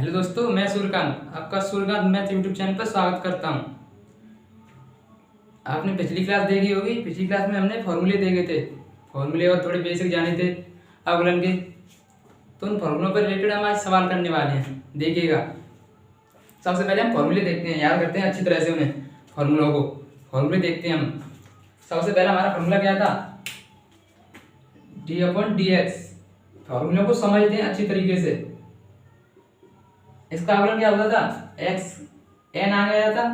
Hello दोस्तों, मैं सूर्यकांत आपका सूर्यकांत मैथ यूट्यूब चैनल पर स्वागत करता हूं। आपने पिछली क्लास देखी होगी। पिछली क्लास में हमने फॉर्मूले देखे थे, फॉर्मूले और थोड़े बेसिक जाने थे अवकलन के। तो उन फॉर्मूलों पर रिलेटेड हम आज सवाल करने वाले हैं, देखिएगा। सबसे पहले हम फॉर्मूले देखते हैं, याद करते हैं अच्छी तरह से उन्हें, फॉर्मूलों को। फॉर्मूले देखते हैं हम। सबसे पहला हमारा फॉर्मूला क्या था? d/dx। फॉर्मूलों को समझते हैं अच्छी तरीके से। इसका अवकलन क्या होता था? x n आ गया था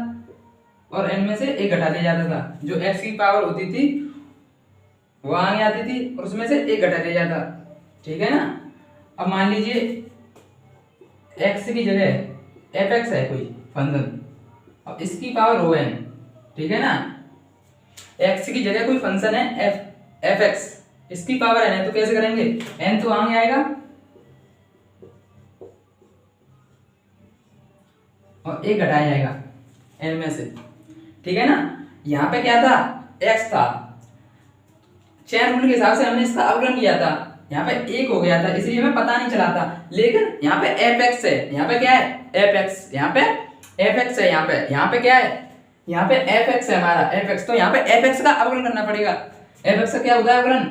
और n में से एक घटा दिया जाता था। जो x की पावर होती थी वो आगे आती थी और उसमें से एक घटा दिया जाता, ठीक है ना। अब मान लीजिए x की जगह f(x) है कोई फंक्शन, अब इसकी पावर हो n, ठीक है ना। x की जगह कोई फंक्शन है f(x), इसकी पावर n है, तो कैसे करेंगे? n तो आगे आएगा और एक घटाया जाएगा n में से, ठीक है ना। यहाँ पे क्या था? x था। चैन रूल के हिसाब से हमने इसका अवकलन किया था, यहाँ पे एक हो गया था, इसलिए हमें पता नहीं चला था। लेकिन यहाँ पे fx है, यहाँ पे क्या है? fx, यहाँ पे fx है, यहाँ पे क्या है? यहाँ पे fx है हमारा, fx। तो यहाँ पे fx का अवकलन करना पड़ेगा। fx का क्या होता है अवकलन?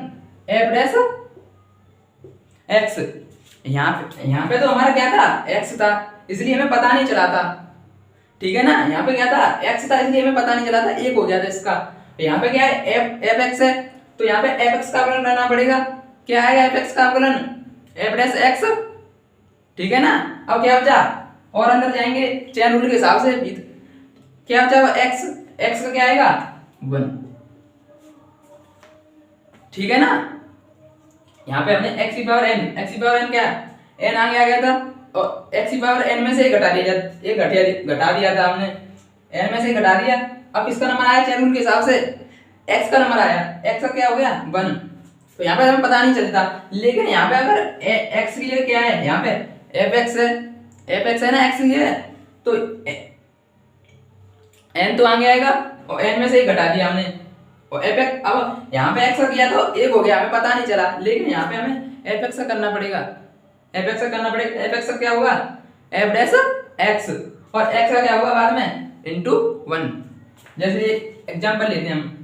f'(x)। यहाँ पे तो हमारा क्या था? x था, इसलिए हमें पता नहीं चला था, ठीक है ना। यहाँ पे क्या था? x था, इसलिए हमें पता नहीं चला था, एक हो गया था इसका। यहाँ पे क्या है? fx है, तो यहाँ पे fx का अवकलन करना पड़ेगा। क्या आएगा fx का अवकलन? f'(x), ठीक है ना। अब क्या बचा? और अंदर जाएंगे चैन रूल के हिसाब से, क्या बचा? x का क्या आएगा? 1, ठीक है ना। यहाँ पे हमने x की पावर n क्या है? n आगे आ गया था और x की पावर n में से एक घटा दिया था हमने, n में से घटा दिया। अब किसका नंबर आया चैन रूल के हिसाब से? x का नंबर आया। x का क्या हो गया? 1। तो यहाँ पे हमें पता नहीं चलता, लेकिन यहाँ पे अगर x की जगह क्या है? यहाँ पे fx है ना, x की जगह, तो n तो आगे आएगा और n में से एक घटा दिया हमने और fx। अब यहाँ पे x का किया तो एक हो गया, हमें पता नहीं चला, लेकिन यहाँ पे हमें fx का करना पड़ेगा। fx का करना पड़ेगा। fx का क्या होगा? f'(x), और x का क्या होगा बाद में? इंटू 1। जैसे एग्जांपल लेते हैं हम,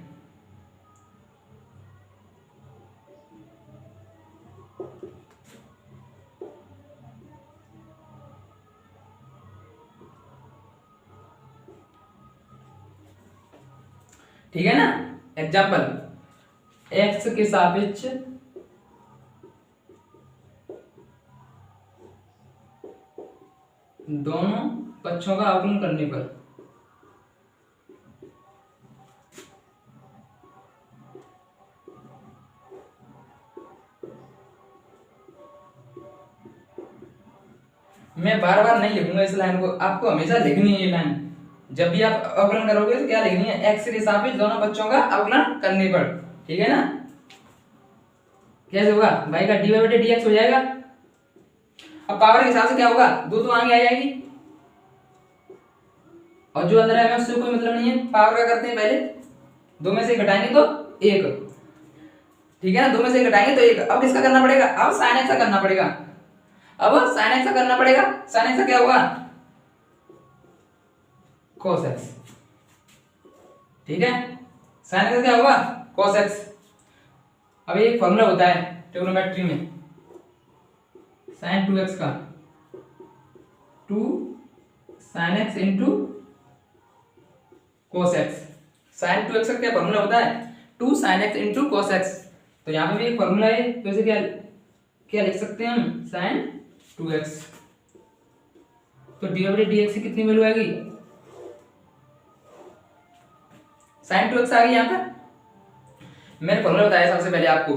ठीक है ना। एग्जांपल, x के सापेक्ष दोनों पक्षों का अवकलन करने पर मैं बार बार नहीं लिखूंगा इस लाइन को, आपको हमेशा लिखनी है ये लाइन। जब भी आप अवकलन करोगे तो क्या लिखनी है? x के सापेक्ष दोनों पक्षों का अवकलन करने पर, ठीक है ना। कैसे होगा भाई? का dy/dx हो जाएगा। अब पावर के हिसाब से क्या होगा? दो तो आगे आ जाएगी और जो अंदर है उससे कोई मतलब नहीं है। पावर का करते हैं पहले, दो में से घटाएंगे तो एक, ठीक है ना। दो में से घटाएंगे तो एक। अब किसका करना पड़ेगा? अब sin x का करना पड़ेगा। अब sin x का करना पड़ेगा। sin x का क्या होगा? cos x, ठीक है। sin x का क्या होगा? cos x। अब एक फॉर्मूला होता है ट्रिग्नोमेट्री में, sin 2x का 2 sin x into cos x। sin 2x का क्या फॉर्मूला होता है? 2 sin x into cos x। तो यहाँ पे भी एक फॉर्मूला है, तो इसे क्या क्या लिख सकते हैं हम? sin 2x। तो dy/dx की कितनी वैल्यू आएगी? sin 2x आ गई। यहाँ पे मैंने फॉर्मूला बताया सबसे पहले आपको,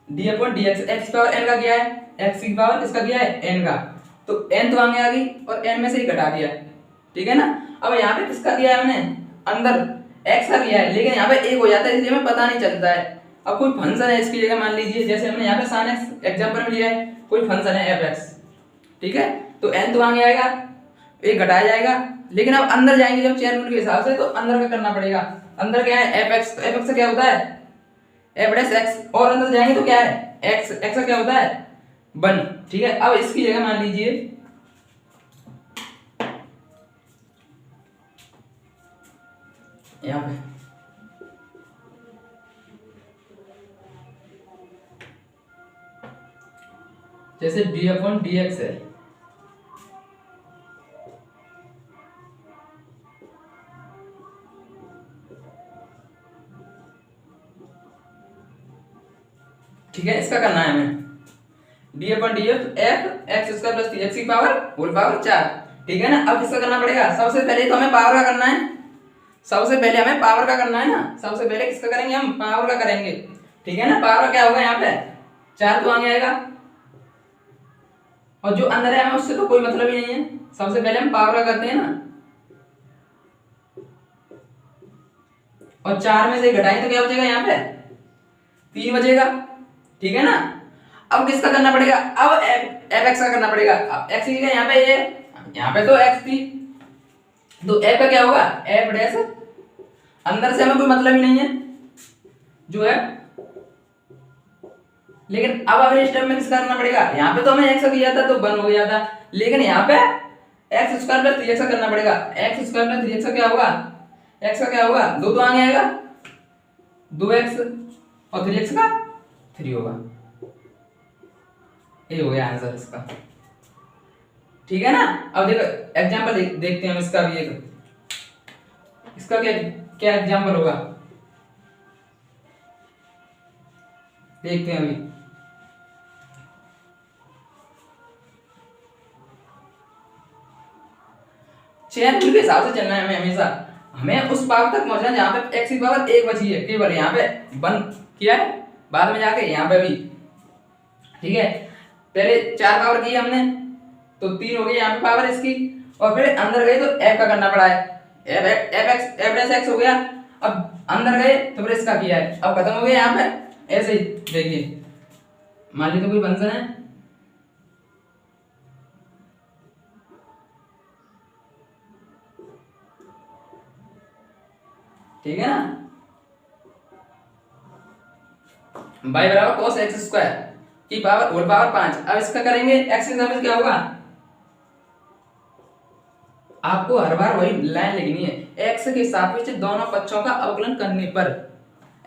d/dx। x की पावर n का क्या है? x की पावर इसका क्या है? n का, तो n तो आगे आ गई और n में से ही घटा दिया, ठीक है ना। अब यहाँ पे किसका दिया है हमने? अंदर x का दिया है, लेकिन यहाँ पे एक हो जाता है, इसलिए हमें पता नहीं चलता है। अब कोई फंक्शन है इसकी जगह, मान लीजिए जैसे हमने यहाँ पे sin x एग्जांपल में लिया है, कोई फंक्शन है f(x), ठीक है। तो n तो आगे आएगा, एक घटाया जाएगा, लेकिन अब अंदर जाएंगे जब चैन रूल के हिसाब से, तो अंदर का करना पड़ेगा। अंदर क्या है? fx। तो fx का क्या होता है? f'(x), और अंदर जाएंगे तो क्या है? x का क्या होता है? 1, ठीक है। अब इसकी जगह मान लीजिए यहाँ पे जैसे डी अपॉन डी एक्स है, ठीक है, इसका करना है हमें D upon D F x square plus 3x की पावर होल पावर 4, ठीक है ना। अब किसका करना पड़ेगा, सबसे पहले तो हमें पावर का करना है, सबसे पहले हमें पावर का करना है ना, सबसे पहले किसका करेंगे, हम पावर का करेंगे, ठीक है ना। पावर का क्या होगा, यहाँ पे 4 तो आगे आएगा और जो अंदर है हमें उससे तो कोई मतलब ही नहीं है, सबसे पहले हम पावर का करते हैं ना, और 4 में से घटाएं तो क्या बचेगा, यहाँ पे 3 बचेगा, ठीक है ना। अब किसका करना पड़ेगा, अब एफ एक्स का करना पड़ेगा। अब एक्स की यहाँ पे ये, यहाँ पे तो एक्स थी, तो एफ का क्या होगा, एफ डैश, अंदर से हमें कोई मतलब ही नहीं है जो है, लेकिन अब अगले स्टेप में किसका करना पड़ेगा, यहाँ पे तो हमें एक्स किया था तो 1 हो गया था, लेकिन यहाँ पे एक्स स्क्वायर प्लस 3x का करना पड़ेगा। एक्स स्क्वायर प्लस 3x का क्या होगा, एक्स का क्या होगा, 2 तो आगे आएगा, 2x और 3x का 3 होगा, ये हो गया आंसर इसका, ठीक है ना। अब देखो एग्जांपल देखते हैं हम इसका भी, एक इसका क्या क्या एग्जांपल होगा देखते हैं अभी। चेन रूल के हिसाब से चलना है हमें हमेशा, हमें उस पावर तक पहुंचना है जहां पे x की पावर 1 बची है, केवल यहाँ पे 1 किया है, बाद में जाके यहाँ पे भी, ठीक है। पहले 4 पावर की हमने तो 3 हो गई यहाँ पे पावर इसकी, और फिर अंदर गए तो f का करना पड़ा है, f डैश x हो गया। अब अंदर गए तो फिर इसका किया है, अब खत्म हो गया यहाँ पे। ऐसे ही देखिए, मान ली तो कोई फंक्शन है, ठीक है ना, y बराबर cos x स्क्वायर की पावर होल पावर 5। अब इसका करेंगे x के सापेक्ष क्या होगा, आपको हर बार वही लाइन लिखनी है, x के सापेक्ष दोनों पक्षों का अवकलन करने पर,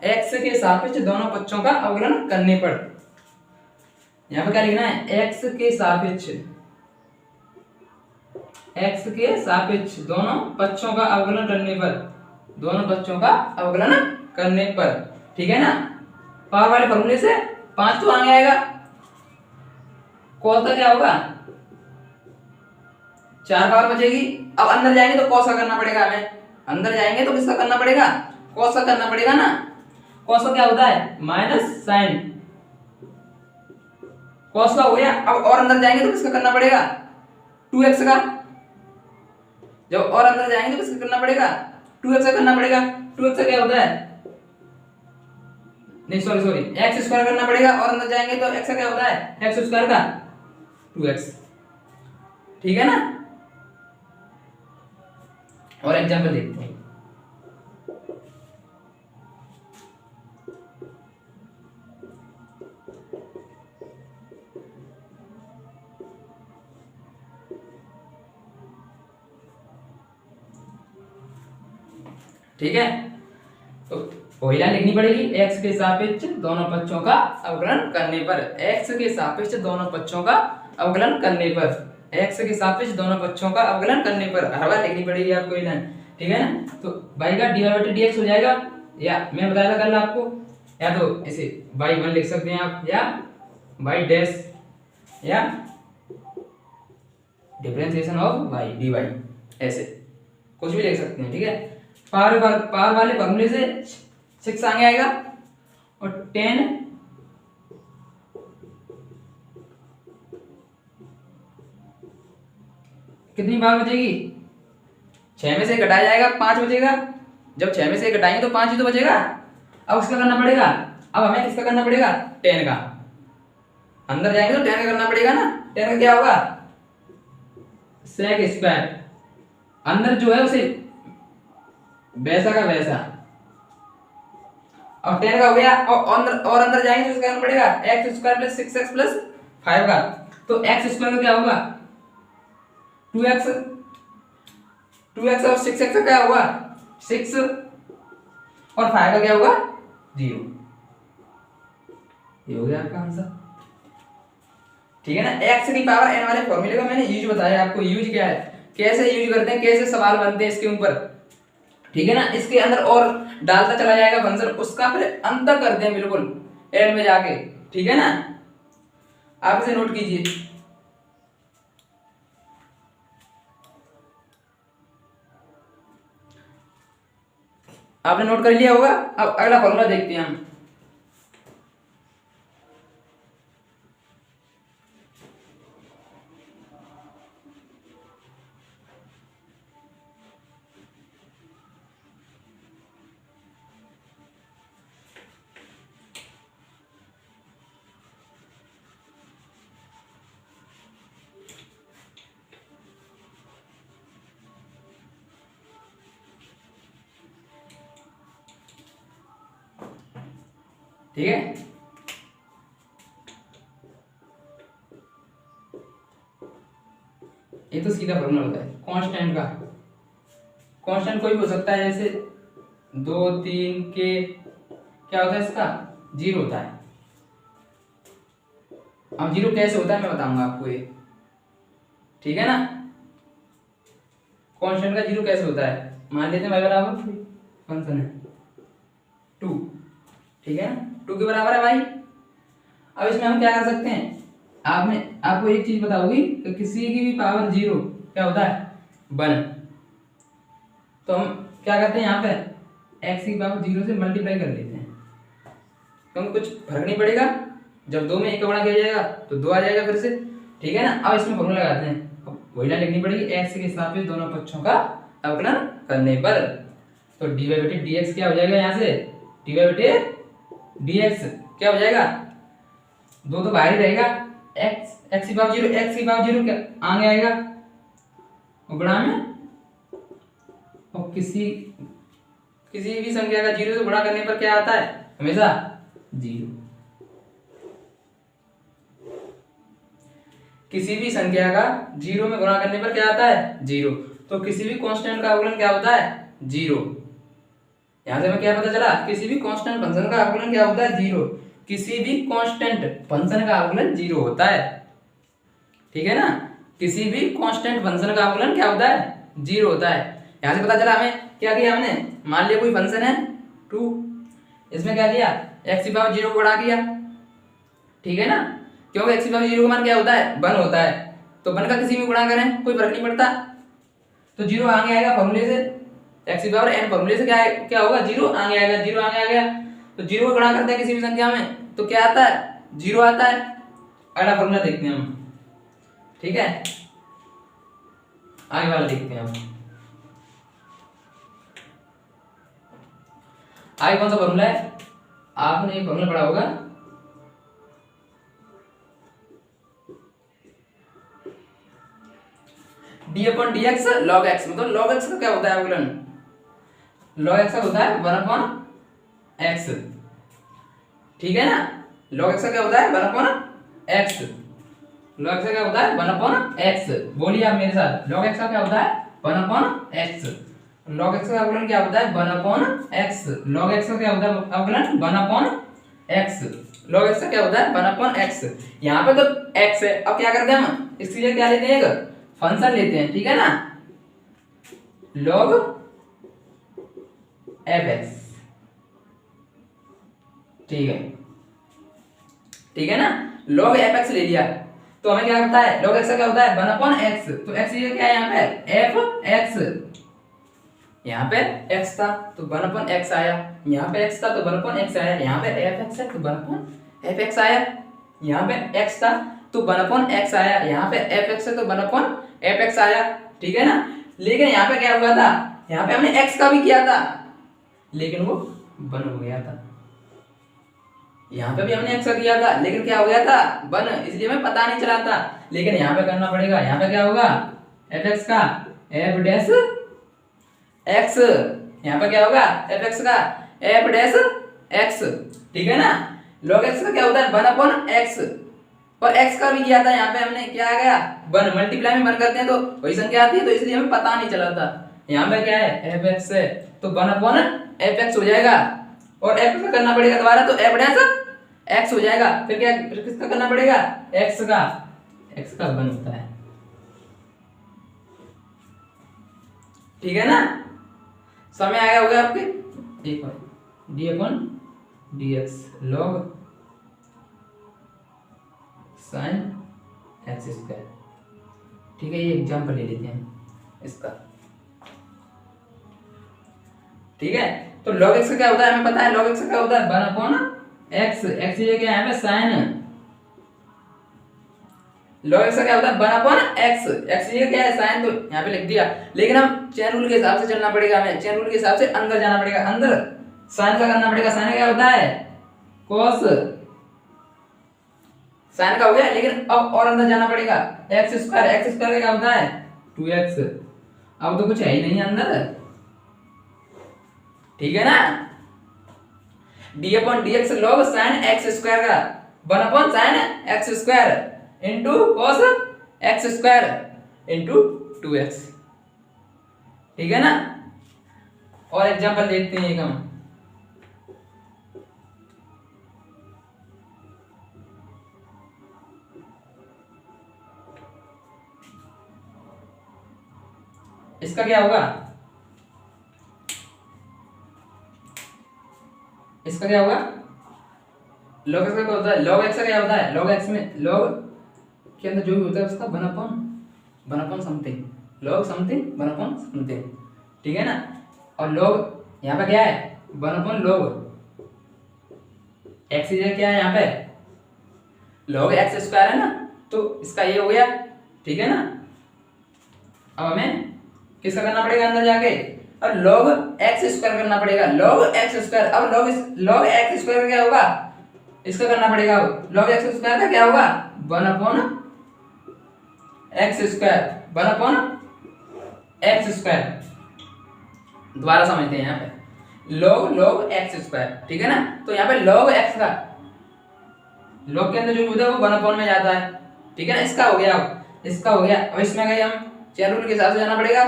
x के सापेक्ष दोनों पक्षों का अवकलन करने पर, यहाँ पे क्या लिखना है, x के सापेक्ष दोनों पक्षों का अवकलन करने पर, दोनों पक्षों का अवकलन करने पर, ठीक है ना। पावर वाले फॉर्मूले से 5 तो आगे आएगा, cos का क्या होगा, 4 पावर बचेगी। अब अंदर जाएंगे तो cos का करना पड़ेगा हमें, अंदर जाएंगे तो किसका करना पड़ेगा, cos का करना पड़ेगा ना। cos का क्या होता है, माइनस साइन, cos का हो गया। अब और अंदर जाएंगे तो किसका करना पड़ेगा, 2x का, जब और अंदर जाएंगे तो किसका करना पड़ेगा, 2x का करना पड़ेगा। 2x का क्या होता है, नहीं सॉरी एक्स स्क्वायर करना पड़ेगा, और अंदर जाएंगे तो x का क्या होता है, एक्स स्क्वायर का 2x, ठीक है ना। और एग्जांपल देखते हैं, ठीक है। तो पहला लिखनी पड़ेगी x के सापेक्ष दोनों पक्षों का अवकलन करने पर, x के सापेक्ष दोनों पक्षों का अवकलन करने पर, x के सापेक्ष दोनों पक्षों का अवकलन करने पर हर बार लिखनी पड़ेगी आपको ये लाइन, ठीक है ना। तो y का dy/dx हो जाएगा, या मैं बताया था कल आपको, या तो इसे y1 लिख सकते हैं आप, या y डैश, या डिफरेंशिएशन ऑफ y dy, ऐसे कुछ भी लिख सकते हैं, ठीक है। पावर वाले फॉर्मूले से 6 आगे आएगा, और 10 कितनी बार बचेगी, 6 में से घटाया जाएगा 5 बचेगा, जब 6 में से घटाएंगे तो 5 ही तो बचेगा। अब उसका करना पड़ेगा, अब हमें किसका करना पड़ेगा, 10 का, अंदर जाएंगे तो 10 का करना पड़ेगा ना। 10 का क्या होगा, sec स्क्वायर, अंदर जो है उसे वैसा का वैसा, और 10 का हो गया, और अंदर जाएंगे तो इसका करना पड़ेगा x square plus 6x plus 5 का, तो x स्क्वायर का क्या होगा 2x और 6x का क्या होगा 6, और 5 का क्या होगा 0। ये हो गया आपका आंसर। ठीक है ना। x की पावर n वाले फॉर्मूले का मैंने यूज बताया आपको। यूज क्या है, कैसे यूज करते हैं, कैसे सवाल बनते हैं इसके ऊपर। ठीक है ना। इसके अंदर और डालता चला जाएगा फंक्शन, उसका फिर अंतर करते हैं बिल्कुल एंड में जाके। ठीक है ना। आप इसे नोट कीजिए। आपने नोट कर लिया होगा। अब अगला फॉर्मूला देखते हैं हम। ठीक है। ये तो सीधा फॉर्मूला होता है कांस्टेंट का। कांस्टेंट कोई भी हो सकता है, जैसे 2 3 के क्या होता है इसका 0 होता है। अब 0 कैसे होता है मैं बताऊंगा आपको ये। ठीक है ना। कांस्टेंट का 0 कैसे होता है, मान लेते हैं भाई बराबर फंक्शन है 2। ठीक है ना। 2 के बराबर है भाई। अब इसमें हम क्या कर सकते हैं, आपको एक चीज बताऊंगी कि किसी की भी पावर 0 क्या होता है 1। तो हम क्या करते हैं यहाँ पे x की पावर 0 से मल्टीप्लाई कर लेते हैं, क्योंकि कुछ फर्क नहीं पड़ेगा। जब 2 में 1 का गुणा किया जाएगा तो 2 आ जाएगा फिर से। ठीक है ना। अब इसमें फॉर्मूला लगाते हैं। अब वही लाइन लिखनी पड़ेगी x के सापेक्ष दोनों पक्षों का अवकलन करने पर। तो dy/dx क्या हो जाएगा, यहाँ से dy/dx क्या हो जाएगा, 2 तो बाहर ही रहेगा। x की पावर 0 क्या आगे आएगा गुणा में, और किसी भी संख्या का 0 से गुणा करने पर क्या आता है हमेशा 0। किसी भी संख्या का 0 में गुणा करने पर क्या आता है 0। तो किसी भी कांस्टेंट का अवकलन क्या होता है 0। यहां से हमें क्या पता चला, किसी भी कांस्टेंट फंक्शन का अवकलन क्या होता है 0। किसी भी कांस्टेंट फंक्शन का अवकलन 0 होता है। ठीक है ना। किसी भी कांस्टेंट फंक्शन का अवकलन क्या होता है 0 होता है। यहां से पता चला हमें क्या किया हमने, मान लिया कोई फंक्शन है 2, इसमें क्या किया x की पावर 0 को गुणा किया। ठीक है ना। क्योंकि x की पावर 0 का मान क्या होता है 1 होता है। तो 1 का किसी में गुणा करें कोई फर्क नहीं पड़ता, तो 0 आगे आएगा फॉर्मूले से। x की पावर n फॉर्मूले से क्या होगा 0 आगे आएगा। 0 आगे आ गया तो 0 को गुणा करते हैं किसी भी संख्या में तो क्या आता है 0 आता है। अगला फॉर्मूला देखते हैं हम। ठीक है। आगे वाला देखते हैं हम। आगे कौन सा फॉर्मूला है, आपने एक फॉर्मूला पढ़ा होगा d/dx log x। मतलब log x का क्या होता है अवकलन, log x का होता है 1/x। ठीक है ना। log x का क्या होता है 1/x। log x का क्या होता है 1/x। बोलिए आप मेरे साथ, log x का क्या होता है 1/x। log x का अवकलन क्या होता है 1/x। log x का क्या होता है अवकलन 1/x। log x का क्या होता है 1/x। यहाँ पे तो x है। अब क्या करते हैं हम, इसके लिए क्या लेते हैं एक फंक्शन लेते हैं। ठीक है ना। log fx। ठीक है। ठीक है ना। log fx ले लिया तो हमें क्या करता है, log x का क्या होता है 1/x। तो x ये क्या है यहाँ पे fx। यहाँ पे x था तो 1/x आया, यहाँ पे x था तो 1/x आया, यहाँ पे fx है तो 1/fx आया, यहाँ पे x था तो 1/x आया, यहाँ पे fx है तो 1/fx आया। ठीक है ना। लेकिन यहाँ पे क्या हुआ था, यहाँ पे हमने x का भी किया था लेकिन वो 1 हो गया था। यहाँ पे भी हमने x का किया था लेकिन क्या हो गया था 1, इसलिए हमें पता नहीं चला था। लेकिन यहाँ पे करना पड़ेगा। यहाँ पे क्या होगा fx का f डैश x, यहाँ पे क्या होगा fx का f डैश x। ठीक है ना। log x का क्या होता है 1/x, और x का भी किया था। यहाँ पे हमने क्या आ गया 1, मल्टीप्लाई में 1 करते हैं तो वही संख्या आती है, तो इसलिए हमें पता नहीं चला था। यहाँ पे क्या है एफ एक्स है, तो 1 एफ एक्स हो जाएगा, और एफ का करना पड़ेगा दोबारा, तो एफ डैश एक्स हो जाएगा। फिर क्या, फिर किसका करना पड़ेगा, एक्स का 1 होता है, ठीक है ना। समय आया होगा आपके, एक बार d upon d x log sine x square, ठीक है। ये एग्जाम्पल ले लेते हैं इसका, ठीक है। तो log x का क्या होता है हमें पता है, log x का क्या होता है 1 अपॉन x, x ये क्या है साइन, log x का क्या होता है 1 अपॉन x, x ये क्या है साइन, तो यहाँ पे लिख दिया। लेकिन हम चेन रूल के हिसाब से चलना पड़ेगा, हमें चेन रूल के हिसाब से अंदर जाना पड़ेगा, अंदर साइन का करना पड़ेगा। साइन क्या होता है cos, साइन का हो गया, लेकिन अब और अंदर जाना पड़ेगा, एक्स स्क्वायर का क्या होता है 2x, अब तो कुछ है ही नहीं अंदर, ठीक है ना। D upon d x log sine x square का 1 upon sine x square into cos x square into 2x, ठीक है ना। और एग्जांपल देखते हैं एक हम, इसका क्या होगा, इसका क्या होगा log x का क्या होता है, log x का क्या होता है, log x में log के अंदर जो भी होता है उसका 1 upon something, log something 1 upon something, ठीक है ना। और log यहाँ पे क्या है 1 अपॉन log x, ये क्या है यहाँ पे log x स्क्वायर है ना, तो इसका ये हो गया, ठीक है ना। अब हमें किसका करना पड़ेगा अंदर जाके, और log x स्क्वायर करना पड़ेगा, log x स्क्वायर। अब log x स्क्वायर का क्या होगा, इसका करना पड़ेगा, log x स्क्वायर का क्या होगा 1 upon x square, 1 upon x square. दोबारा समझते हैं यहाँ पे log x स्क्वायर, ठीक है ना। तो यहाँ पे log x का log के अंदर जो होता है वो 1 अपॉन में जाता है, ठीक है ना। इसका हो गया, अब इसका हो गया, अब इसमें गए हम चेन रूल के हिसाब से जाना पड़ेगा,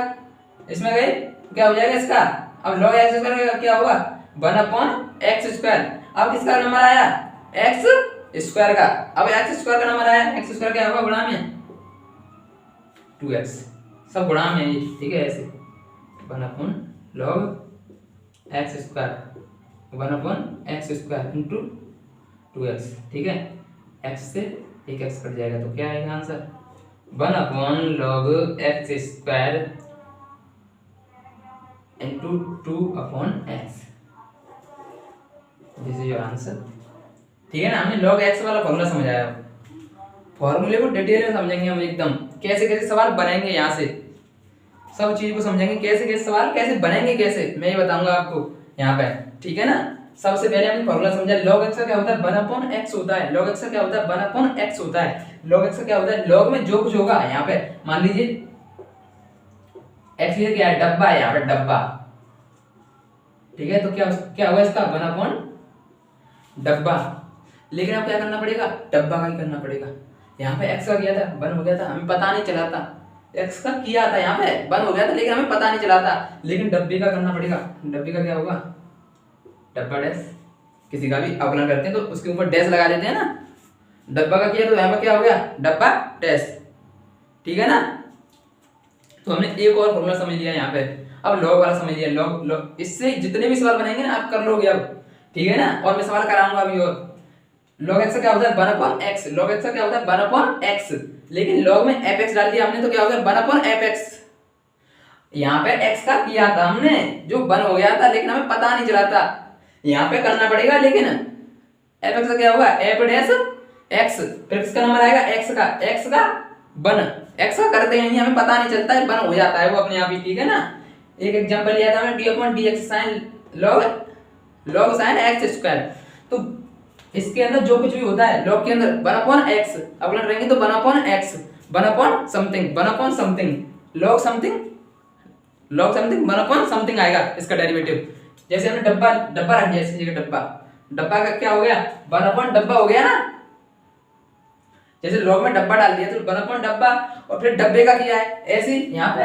इसमें गए क्या हो जाएगा इसका, अब log x स्क्वायर का क्या होगा 1 अपॉन x स्क्वायर। अब किसका नंबर आया x स्क्वायर का, अब x स्क्वायर का नंबर आया, x स्क्वायर क्या होगा गुणा में 2x, सब गुणा में है, ठीक है। ऐसे 1 upon log x square 1 upon x square into 2x, ठीक है। x से एक x कट जाएगा, तो क्या आएगा answer 1 upon log x square into 2 upon x, this is your answer, ठीक है ना। हमने log x वाला फॉर्मूला समझाया, फॉर्मूले को डिटेल में समझेंगे हम एकदम, कैसे कैसे सवाल बनेंगे, यहाँ से सब चीज को समझेंगे, कैसे कैसे सवाल कैसे बनेंगे, कैसे मैं ये बताऊंगा आपको यहाँ पे, ठीक है ना। सबसे पहले हमने फॉर्मूला समझा, log x का क्या होता है 1 अपॉन x होता है, log x का क्या होता है 1 अपॉन x होता है, log x का क्या होता है, log में जो कुछ होगा यहाँ पे, मान लीजिए x ये क्या है डब्बा है, यहाँ पे डब्बा, ठीक है। तो क्या होगा इसका 1 अपॉन डब्बा, लेकिन अब क्या करना पड़ेगा डब्बा का ही करना पड़ेगा। यहाँ पे x का किया था 1 हो गया था, हमें पता नहीं चला था, x का किया था यहाँ पे 1 हो गया था, लेकिन हमें पता नहीं चला था। लेकिन डब्बे का करना पड़ेगा, डब्बे का क्या होगा डब्बा डैश, किसी का भी अवकलन करते हैं तो उसके ऊपर डैश लगा देते हैं ना, डब्बा का किया तो यहाँ पे क्या हो गया डब्बा डैश, ठीक है ना। तो हमने एक और फॉर्मूला समझ लिया यहाँ पे, अब log वाला समझ लिया, log इससे जितने भी सवाल बनेंगे ना आप कर लोगे अब, ठीक है ना। और मैं सवाल कराऊंगा अभी, और log x का क्या होता है 1 अपॉन x, log x का क्या होता है 1 अपॉन x, लेकिन log में fx डाल दिया हमने तो क्या हो गया 1 अपॉन fx। यहाँ पे x का किया था हमने जो 1 हो गया था, लेकिन हमें पता नहीं चला था, यहाँ पे करना पड़ेगा, लेकिन fx का क्या होगा f डैश x, फिर किसका नंबर आएगा x का 1, x का करते हैं हमें पता नहीं चलता है 1 हो जाता है वो अपने आप ही, ठीक है ना। एक एग्जांपल लिया था हमने d upon dx sine log sine x square, तो इसके अंदर जो कुछ भी होता है log के अंदर 1 अपॉन x, अवकलन करेंगे तो 1 upon x 1 upon something 1 upon something log something 1 upon something आएगा इसका डेरिवेटिव। जैसे हमने डब्बा रख दिया इसकी जगह डब्बा का क्या हो गया 1 अपॉन डब्बा हो गया ना, जैसे log में डब्बा डाल दिया तो 1 अपॉन डब्बा, और फिर डब्बे का किया है, ऐसे यहाँ पे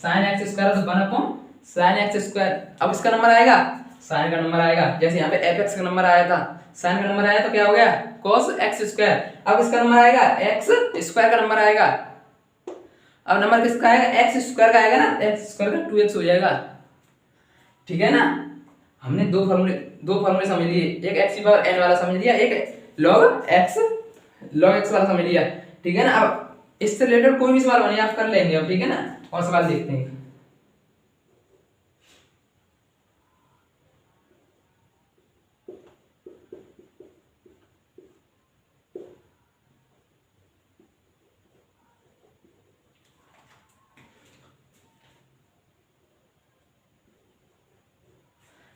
साइन एक्स स्क्वायर तो 1 साइन एक्स स्क्वायर। अब इसका नंबर आएगा, साइन का नंबर आएगा, जैसे यहाँ पे एफ एक्स का नंबर आया था, साइन का नंबर आया तो क्या हो गया cos एक्स स्क्वायर। अब इसका नंबर आएगा एक्स स्क्वायर का नंबर आएगा। अब नंबर किसका आएगा, एक्स स्क्वायर का आएगा ना, एक्स स्क्वायर का 2x हो जाएगा। ठीक है ना, हमने दो फॉर्मूले समझ लिए, एक एक्स की पावर n वाला समझ लिया, एक log x वाला समझ लिया। ठीक है ना, अब इससे रिलेटेड कोई भी सवाल बने आप कर लेंगे अब। ठीक है ना, और सवाल देखते हैं।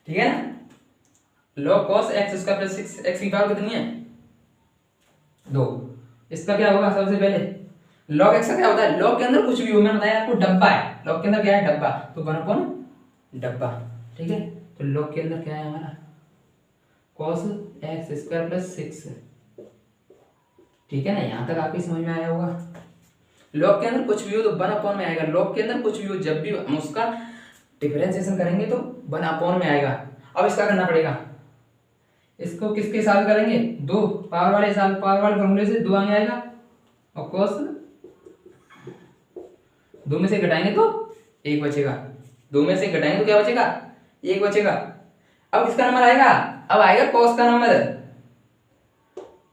ठीक है ना, log cos x square plus 6x की पावर कितनी है 2। इसका क्या होगा, सबसे पहले log x का क्या होता है, log के अंदर कुछ भी हो, मैंने बताया आपको डब्बा है, log के अंदर क्या है डब्बा, तो 1 डब्बा। ठीक है, तो log के अंदर क्या है हमारा cos x स्क्वायर प्लस 6। ठीक है ना, यहां तक आपकी समझ में आया होगा। log के अंदर कुछ भी हो तो 1 में आएगा, log के अंदर कुछ भी हो जब भी हम उसका डिफरेंशिएशन करेंगे तो 1 में आएगा। अब इसका करना पड़ेगा, इसको किसके साथ करेंगे, 2 पावर वाले साथ, पावर वाले फॉर्मूले से 2 आगे आएगा, और cos 2 में से घटाएंगे तो 1 बचेगा, 2 में से घटाएंगे तो क्या बचेगा 1 बचेगा। अब किसका नंबर आएगा, अब आएगा cos का नंबर।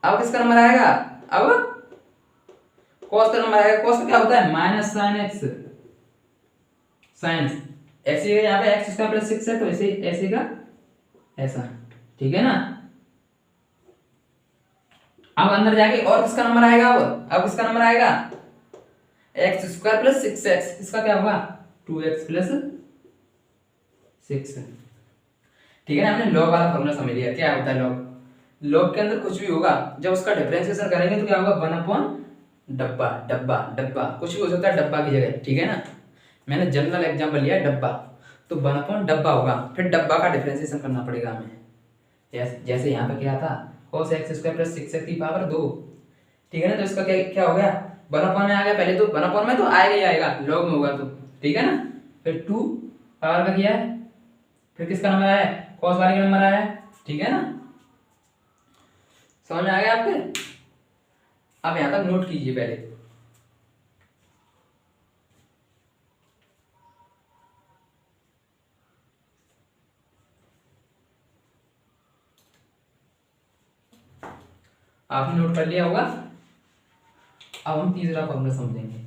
अब किसका नंबर आएगा, अब cos का नंबर आएगा। cos का क्या होता है माइनस साइन एक्स, साइन ऐसे यहाँ पे एक्स स्क्वायर प्लस 6 है तो ऐसे ऐसे का ऐसा। ठीक है ना, अब अंदर जाके और किसका नंबर आएगा, अब किसका नंबर आएगा एक्स स्क्वायर प्लस 6x, इसका क्या होगा 2x प्लस 6। ठीक है ना, हमने लॉग वाला फॉर्मूला समझ लिया क्या होता है लॉग। लॉग के अंदर कुछ भी होगा जब उसका डिफरेंशिएशन करेंगे तो क्या होगा 1 डब्बा, डब्बा डब्बा कुछ भी हो सकता है डब्बा की जगह। ठीक है ना, मैंने जनरल एग्जांपल लिया डब्बा, तो 1 डब्बा होगा, फिर डब्बा का डिफरेंशिएशन करना पड़ेगा हमें। जैसे यहाँ पे क्या था cos x square plus 6x की पावर 2। ठीक है ना, तो इसका क्या क्या हो गया 1 में आ गया, पहले तो 1 में तो आएगा ही आएगा, लॉग में होगा तो। ठीक है ना, फिर 2 पावर का किया है, फिर किसका नंबर आया cos वाले का नंबर आया है। ठीक है ना, समझ में आ गया आपके। अब यहाँ तक नोट कीजिए पहले। आपने नोट कर लिया होगा। अब हम तीसरा फॉर्मूला समझेंगे।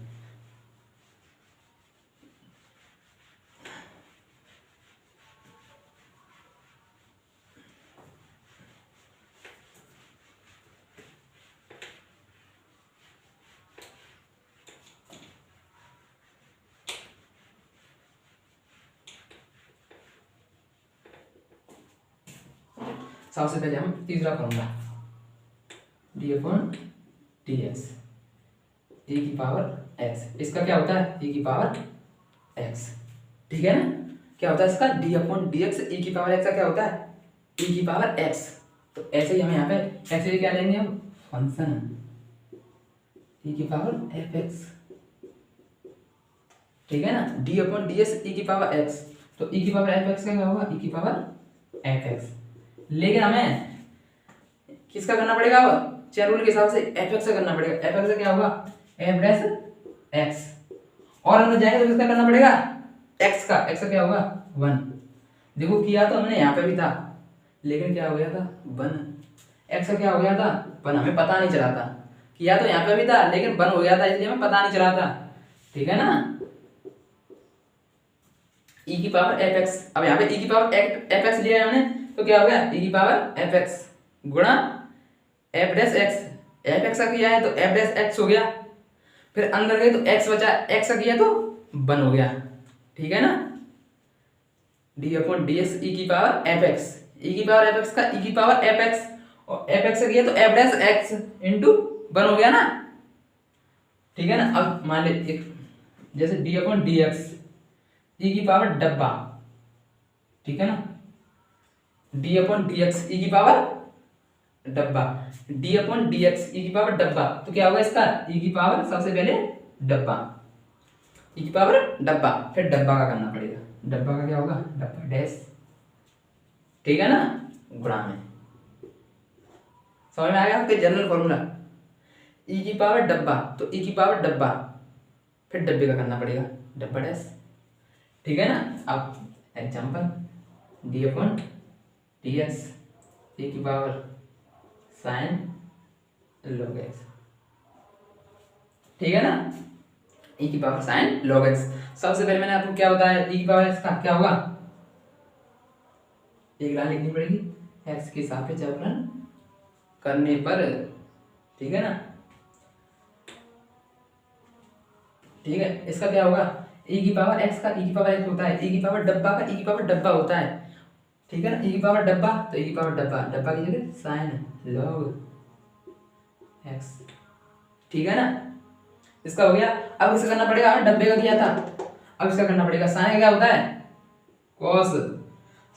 सबसे पहले हम तीसरा formula d upon d x a की पावर एक्स, इसका क्या होता है ए की पावर एक्स। ठीक है ना, क्या होता है इसका D upon d x a की पावर एक्स का क्या होता है ए की पावर एक्स। तो ऐसे ही हमें यहाँ पे ऐसे क्या लेंगे हम फंक्शन ए की पावर एफ एक्स। ठीक है ना, D upon d x a की पावर एक्स, तो ए की पावर एफ एक्स का क्या होगा ए की पावर एफ एक्स। लेकिन हमें किसका करना पड़ेगा, अब चेन रूल के हिसाब से एफ एक्स का करना पड़ेगा। एफ एक्स का क्या होगा एफ डैश एक्स, और अंदर जाएंगे तो किसका करना पड़ेगा एक्स का, एक्स का क्या होगा 1। देखो किया तो हमने यहाँ पे भी था, लेकिन क्या हो गया था 1। एक्स का क्या हो गया था 1, हमें पता नहीं चला था। किया तो यहाँ पे भी था लेकिन 1 हो गया था, इसलिए हमें पता नहीं चला था। ठीक है ना, e की पावर एफ एक्स। अब यहाँ पे e की पावर एफ एक्स लिया है हमने, तो क्या हो गया e की पावर एफ एक्स गुणा F dash x. F x का किया है तो एफ डैश एक्स हो गया, फिर अंदर गए तो एक्स बचा, एक्स का किया तो 1 हो गया। ठीक है ना, D upon d x e की पावर एफ एक्स, ई की पावर एफ एक्स का ई की पावर एफ एक्स, और एफ एक्स का किया तो एफ डैश एक्स इंटू 1 हो गया ना। ठीक है ना, अब मान ले एक जैसे D upon d x e की पावर डब्बा। ठीक है ना, D upon d x e की पावर डब्बा, D upon d x e की पावर डब्बा, तो क्या होगा इसका ई की पावर सबसे पहले डब्बा। ई की पावर डब्बा, फिर डब्बा का करना पड़ेगा, डब्बा का क्या होगा, डब्बा डैश, ठीक है ना, गुणा में। समझ में आया आपके जनरल फॉर्मूला, ई की पावर डब्बा, तो ई की पावर डब्बा, फिर डब्बे का करना पड़ेगा डब्बा डैश, ठीक है ना। अब example d upon d x e की पावर साइन log x, ठीक है ना, e की पावर साइन log x। सबसे पहले मैंने आपको क्या बताया, e की पावर x का क्या होगा, एक लाइन लिखनी पड़ेगी, x के सापेक्ष अवकलन करने पर, ठीक है ना, ठीक है। इसका क्या होगा, e की पावर x का e की पावर x होता है, e की पावर डब्बा का e की पावर डब्बा होता है, ठीक है ना, e की पावर डब्बा तो e की पावर डब्बा, डब्बा की जगह साइन log x, ठीक है ना। इसका हो गया। अब इसका करना पड़ेगा, हमें डब्बे का दिया था, अब इसका करना पड़ेगा, साइन का क्या होता है cos,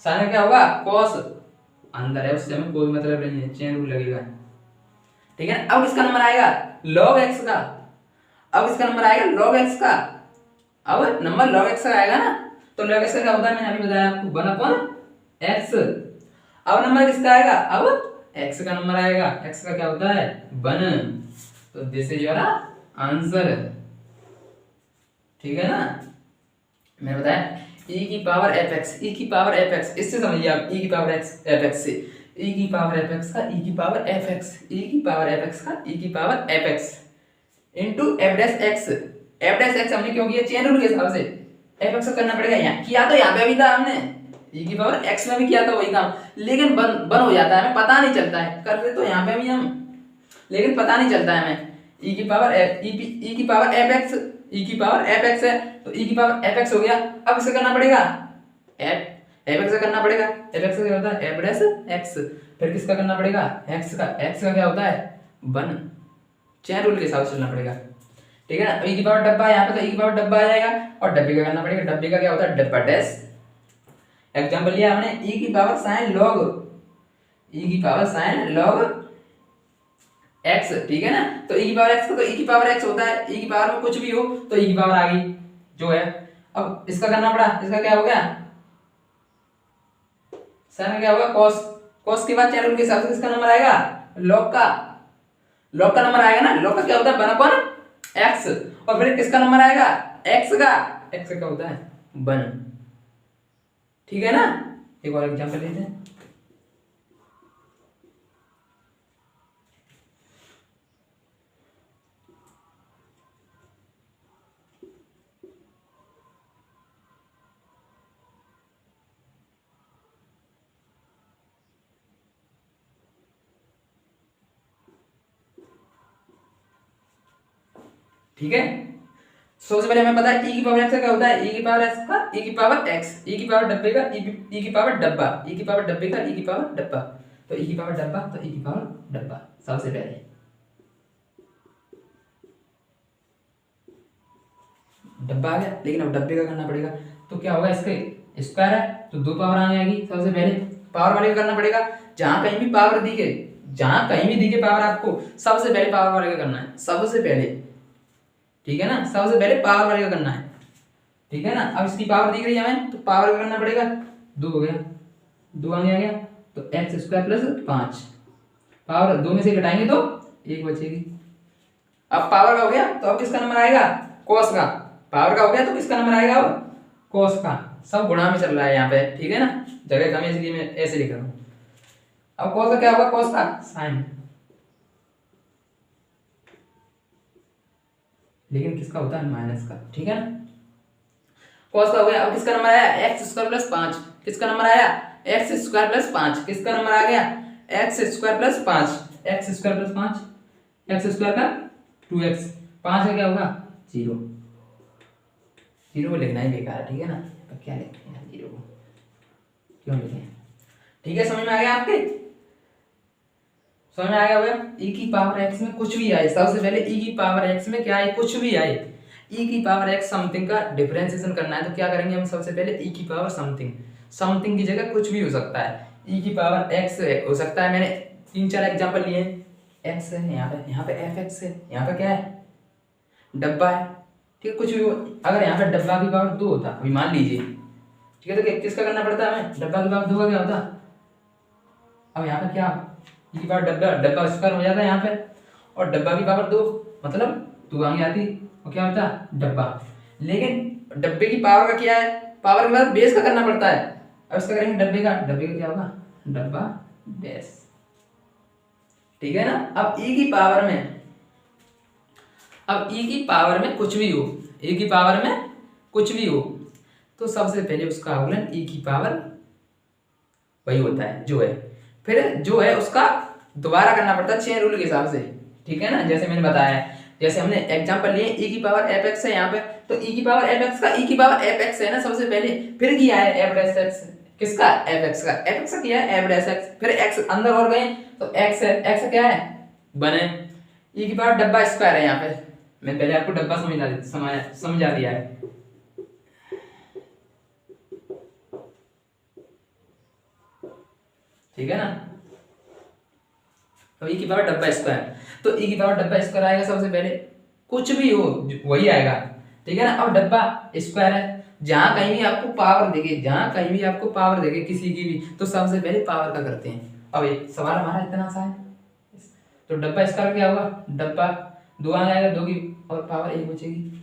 साइन का क्या होगा cos, अंदर है उससे हमें कोई मतलब नहीं है, चेन रूल लगेगा, ठीक है। अब इसका नंबर आएगा log x का, अब इसका नंबर आएगा log x का, अब नंबर log x का आएगा ना, तो log x का क्या होता है, मैंने अभी बताया आपको 1/x। अब नंबर किसका आएगा, अब x का नंबर आएगा, x का क्या होता है 1, तो दिस इज योर आंसर, ठीक है ना। मैंने बताया e की पावर fx, e की पावर fx, इससे समझिए आप e की पावर x fx से, e की पावर fx का e की पावर fx, e की पावर fx का e की power fx into f dash x, f dash x हमने क्यों किया, चेन रूल के हिसाब से fx को करना पड़ेगा, यहाँ किया तो यहाँ पे भी था हमने, e की पावर x में भी किया था वही काम, लेकिन बन हो जाता है, हमें पता नहीं चलता है, कर रहे तो यहाँ पे भी हम, लेकिन पता नहीं चलता है हमें। e की पावर e की पावर fx, e की पावर fx है, तो e की पावर fx हो गया। अब इसे करना पड़ेगा fx का करना पड़ेगा, fx का क्या होता है f डैश x, फिर किसका करना पड़ेगा x का क्या होता है 1, चेन रूल के हिसाब से चलना पड़ेगा, ठीक है ना। e की पावर डब्बा, यहाँ पे तो e की पावर डब्बा आ जाएगा, और डब्बे का करना पड़ेगा, डब्बे का क्या होता है डब्बा डैश। एग्जांपल लिया हमने e की पावर साइन log, e की पावर साइन log x, ठीक है ना, तो e की पावर x तो e की पावर x होता है, e की पावर में कुछ भी हो तो e की पावर आ गई जो है। अब इसका करना पड़ा, इसका क्या हो गया साइन का क्या होगा cos, cos के बाद चैन रूल के हिसाब से किसका नंबर आएगा log का, log का नंबर आएगा ना, log का क्या होता है 1/x, और फिर किसका नंबर आएगा x का, x का क्या होता है 1, ठीक है ना। एक और एग्जांपल लेते हैं, ठीक है। सबसे पहले हमें पता है e की पावर x का क्या होता है, e की पावर x का e की पावर x, e की पावर डब्बे का e की पावर डब्बा, e की पावर डब्बे का e की पावर डब्बा, तो e की पावर डब्बा तो e की पावर डब्बा। सबसे पहले डब्बा आ गया, लेकिन अब डब्बे का करना पड़ेगा, तो क्या होगा इसके स्क्वायर है तो 2 पावर आने आएगी। सबसे पहले पावर वाले का करना पड़ेगा, जहां कहीं भी पावर दी गई, जहां कहीं भी दी गई पावर आपको सबसे पहले पावर वाले का करना है, सबसे पहले, ठीक है ना, सबसे पहले पावर वाले का करना है, ठीक है ना। अब इसकी पावर दी गई हमें तो पावर का करना पड़ेगा, 2 हो गया, 2 आगे आ गया तो x स्क्वायर प्लस 5, पावर 2 में से घटाएंगे तो 1 बचेगी। अब पावर का हो गया तो अब किसका नंबर आएगा cos का, पावर का हो गया तो किसका नंबर आएगा अब cos का, सब गुणा में चल रहा है यहाँ पे, ठीक है ना, जगह कम है इसलिए मैं ऐसे लिख रहा हूँ। अब cos का क्या होगा, cos का साइन, लेकिन किसका होता है माइनस का, ठीक है ना। cos का हो गया, अब किसका नंबर आया x स्क्वायर प्लस 5, किसका नंबर आया x स्क्वायर प्लस 5, किसका नंबर आ गया x square plus 5, x square plus 5, x square का 2x, 5 का क्या होगा 0, 0 को लिखना ही बेकार है, ठीक है ना, तो क्या लिखते हैं 0 को, क्यों लिखें, ठीक है। समझ में आ गया आपके, समझ में आ गया होगा। e की पावर x में कुछ भी आए, सबसे पहले e की पावर x में क्या आए, कुछ भी आए, e की पावर x समथिंग का डिफरेंशिएशन करना है तो क्या करेंगे हम, सबसे पहले e की पावर समथिंग, समथिंग की जगह कुछ भी हो सकता है, e की पावर x हो सकता है, मैंने 3-4 एग्जांपल लिए, x है यहाँ पे fx है, यहाँ पे क्या है डब्बा है, ठीक है, कुछ भी हो। अगर यहाँ पे डब्बा की पावर 2 होता, अभी मान लीजिए, ठीक है, तो किसका करना पड़ता है हमें, डब्बा की पावर 2 का क्या होता। अब यहाँ पे क्या, ई की पावर डब्बा, डब्बा स्क्वायर हो जाता है यहाँ पे, और डब्बा की पावर 2 मतलब 2 आगे आती, और क्या होता डब्बा। लेकिन डब्बे की पावर का क्या है, पावर के बाद बेस का करना पड़ता है। अब इसका करेंगे डब्बे का, डब्बे का क्या होगा, डब्बा बेस, ठीक है ना। अब ई की पावर में, अब ई की पावर में कुछ भी हो, ई की पावर में कुछ भी हो, तो सबसे पहले उसका अवकलन ई की पावर वही होता है जो है, फिर जो है उसका दोबारा करना पड़ता है चेन रूल के हिसाब से, ठीक है ना। जैसे मैंने बताया, जैसे हमने एग्जांपल लिए ई की पावर एफ एक्स है यहाँ पे, तो ई की पावर एफ एक्स का ई की पावर एफ एक्स है ना सबसे पहले, फिर किया है एफ डैश एक्स, किसका, एफ एक्स का, एफ एक्स का किया है एफ डैश एक्स, फिर एक्स अंदर और गए तो एक्स है, एक्स क्या है बने, ई की पावर डब्बा स्क्वायर है यहाँ पे, मैं पहले आपको डब्बा समझा दिया है, ठीक है ना। तो ई की पावर डब्बा स्क्वायर, तो ई की पावर डब्बा स्क्वायर आएगा सबसे पहले, कुछ भी हो वही आएगा, ठीक है ना। अब डब्बा स्क्वायर है, जहां कहीं भी आपको पावर देखे, जहां कहीं भी आपको पावर देखे किसी की भी, तो सबसे पहले पावर का करते हैं। अब एक सवाल हमारा इतना सा है, तो डब्बा स्क्वायर क्या होगा, डब्बा 2 आ जाएगा, 2 की और पावर 1 बचेगी,